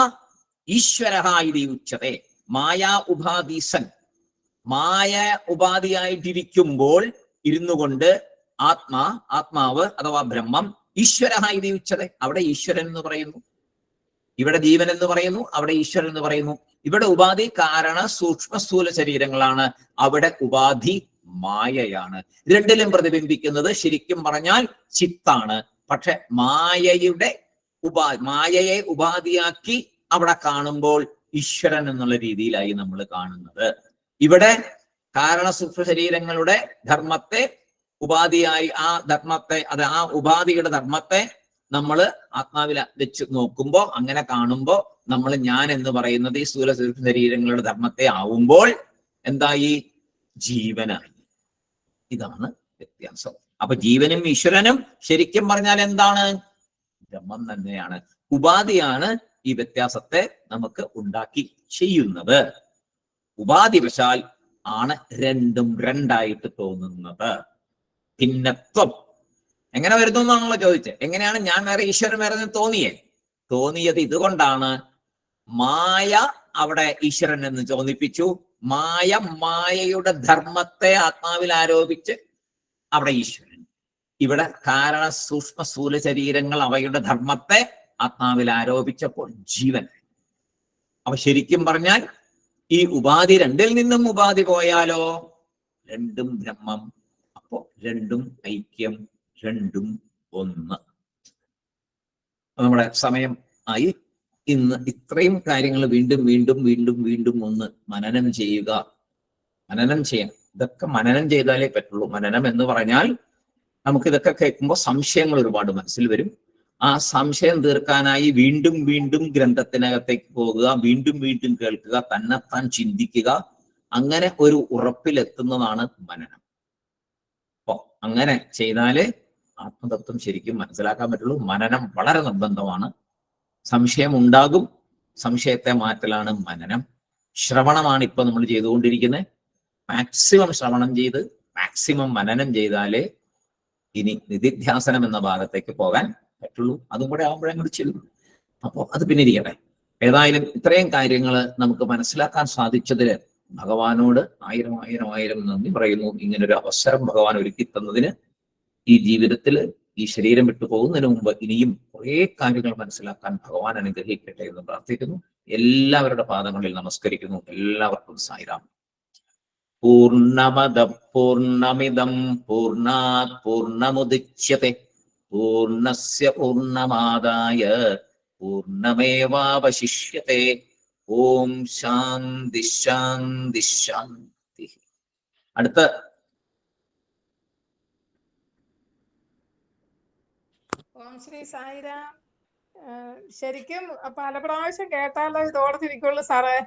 ഈശ്വര ഇതി ഉച്യത്തെ. മായാ ഉപാധീസൻ, മായ ഉപാധിയായിട്ടിരിക്കുമ്പോൾ ഇരുന്നു കൊണ്ട് ആത്മാവ് അഥവാ ബ്രഹ്മം ഈശ്വര ഇതി ഉച്യത്തെ. അവിടെ ഈശ്വരൻ എന്ന് പറയുന്നു, ഇവിടെ ജീവൻ എന്ന് പറയുന്നു, അവിടെ ഈശ്വരൻ എന്ന് പറയുന്നു. ഇവിടെ ഉപാധി കാരണ സൂക്ഷ്മ സ്ഥൂല ശരീരങ്ങളാണ്, അവിടെ ഉപാധി മായയാണ്. രണ്ടിലും പ്രതിബിംബിക്കുന്നത് ശരിക്കും പറഞ്ഞാൽ ചിത്താണ്. പക്ഷെ മായയെ ഉപാധിയാക്കി അവിടെ കാണുമ്പോൾ ഈശ്വരൻ എന്നുള്ള രീതിയിലായി നമ്മൾ കാണുന്നത്. ഇവിടെ കാരണ സൂക്ഷ്മ ശരീരങ്ങളുടെ ധർമ്മത്തെ ഉപാധിയായി ആ ധർമ്മത്തെ, ആ ഉപാധിയുടെ ധർമ്മത്തെ നമ്മൾ ആത്മാവിൽ വെച്ച് നോക്കുമ്പോ, അങ്ങനെ കാണുമ്പോ നമ്മൾ ഞാൻ എന്ന് പറയുന്നത് ഈ സ്ഥൂല ശരീരങ്ങളുടെ ധർമ്മത്തെ ആവുമ്പോൾ എന്തായി? ജീവനായി. ഇതാണ് വ്യത്യാസം. അപ്പൊ ജീവനും ഈശ്വരനും ശരിക്കും പറഞ്ഞാൽ എന്താണ്? ബ്രഹ്മം തന്നെയാണ്. ഉപാധിയാണ് ഈ വ്യത്യാസത്തെ നമുക്ക് ഉണ്ടാക്കി ചെയ്യുന്നത്. ഉപാധിവശാൽ ആണ് രണ്ടും രണ്ടായിട്ട് തോന്നുന്നത്. ഭിന്നത്വം എങ്ങനെ വരുന്നു എന്നാണല്ലോ ചോദിച്ചത്. എങ്ങനെയാണ് ഞാൻ വേറെ ഈശ്വരൻ വേറെ തോന്നിയത്? ഇതുകൊണ്ടാണ് മായ അവിടെ ഈശ്വരൻ എന്ന് തോന്നിപ്പിച്ചു. മായയുടെ ധർമ്മത്തെ ആത്മാവിൽ ആരോപിച്ച് അവിടെ ഈശ്വരൻ. ഇവിടെ കാരണ സൂക്ഷ്മ സ്ഥൂല ശരീരങ്ങൾ അവയുടെ ധർമ്മത്തെ ആത്മാവിൽ ആരോപിച്ചപ്പോൾ ജീവൻ. അപ്പൊ ശരിക്കും പറഞ്ഞാൽ ഈ ഉപാധി രണ്ടിൽ നിന്നും ഉപാധി പോയാലോ രണ്ടും ബ്രഹ്മം. അപ്പോ രണ്ടും ഐക്യം, രണ്ടും ഒന്ന്. നമ്മുടെ സമയം ആയി. ഇന്ന് ഇത്രയും കാര്യങ്ങൾ വീണ്ടും വീണ്ടും വീണ്ടും വീണ്ടും ഒന്ന് മനനം ചെയ്യുക. മനനം ചെയ്യാം. ഇതൊക്കെ മനനം ചെയ്താലേ പറ്റുള്ളൂ. മനനം എന്ന് പറഞ്ഞാൽ നമുക്ക് ഇതൊക്കെ കേൾക്കുമ്പോൾ സംശയങ്ങൾ ഒരുപാട് മനസ്സിൽ വരും. ആ സംശയം തീർക്കാനായി വീണ്ടും വീണ്ടും ഗ്രന്ഥത്തിനകത്തേക്ക് പോകുക, വീണ്ടും വീണ്ടും കേൾക്കുക, തന്നെത്താൻ ചിന്തിക്കുക. അങ്ങനെ ഒരു ഉറപ്പിലെത്തുന്നതാണ് മനനം. അപ്പൊ അങ്ങനെ ചെയ്താലേ ആത്മതത്വം ശരിക്കും മനസ്സിലാക്കാൻ പറ്റുള്ളൂ. മനനം വളരെ നിർബന്ധമാണ്. സംശയം ഉണ്ടാകും, സംശയത്തെ മാറ്റലാണ് മനനം. ശ്രവണമാണ് ഇപ്പൊ നമ്മൾ ചെയ്തുകൊണ്ടിരിക്കുന്നത്. മാക്സിമം ശ്രവണം ചെയ്ത് മാക്സിമം മനനം ചെയ്താലേ ഇനി നിധിധ്യാസനം എന്ന ഭാഗത്തേക്ക് പോകാൻ പറ്റുള്ളൂ. അതും കൂടെ ആകുമ്പോഴേ അങ്ങോട്ട് ചെല്ലും. അപ്പോൾ അത് പിന്നെ ഇരിക്കട്ടെ. ഏതായാലും ഇത്രയും കാര്യങ്ങൾ നമുക്ക് മനസ്സിലാക്കാൻ സാധിച്ചതിന് ഭഗവാനോട് ആയിരം ആയിരം ആയിരം നന്ദി പറയുന്നു. ഇങ്ങനൊരു അവസരം ഭഗവാൻ ഒരുക്കി തന്നതിന്. ഈ ജീവിതത്തിൽ ഈ ശരീരം വിട്ടു പോകുന്നതിന് മുമ്പ് ഇനിയും കുറേ കാര്യങ്ങൾ മനസ്സിലാക്കാൻ ഭഗവാൻ അനുഗ്രഹിക്കട്ടെ എന്ന് പ്രാർത്ഥിക്കുന്നു. എല്ലാവരുടെ പാദങ്ങളിൽ നമസ്കരിക്കുന്നു. എല്ലാവർക്കും സായിരാം. പൂർണ്ണമദ പൂർണ്ണമിദം പൂർണ്ണാത് പൂർണ്ണമുദച്യത്തെ പൂർണ്ണസ്യ പൂർണ്ണമാദായ പൂർണ്ണമേവാവശിഷ്യത്തെ. ഓം ശാന്തി ശാന്തി ശാന്തി. അടുത്ത ഓം ശ്രീ സായിരാം. ശരിക്കും പല പ്രാവശ്യം കേട്ടാലോ ഇതോടെ തിരിക്കുള്ളൂ സാറേ.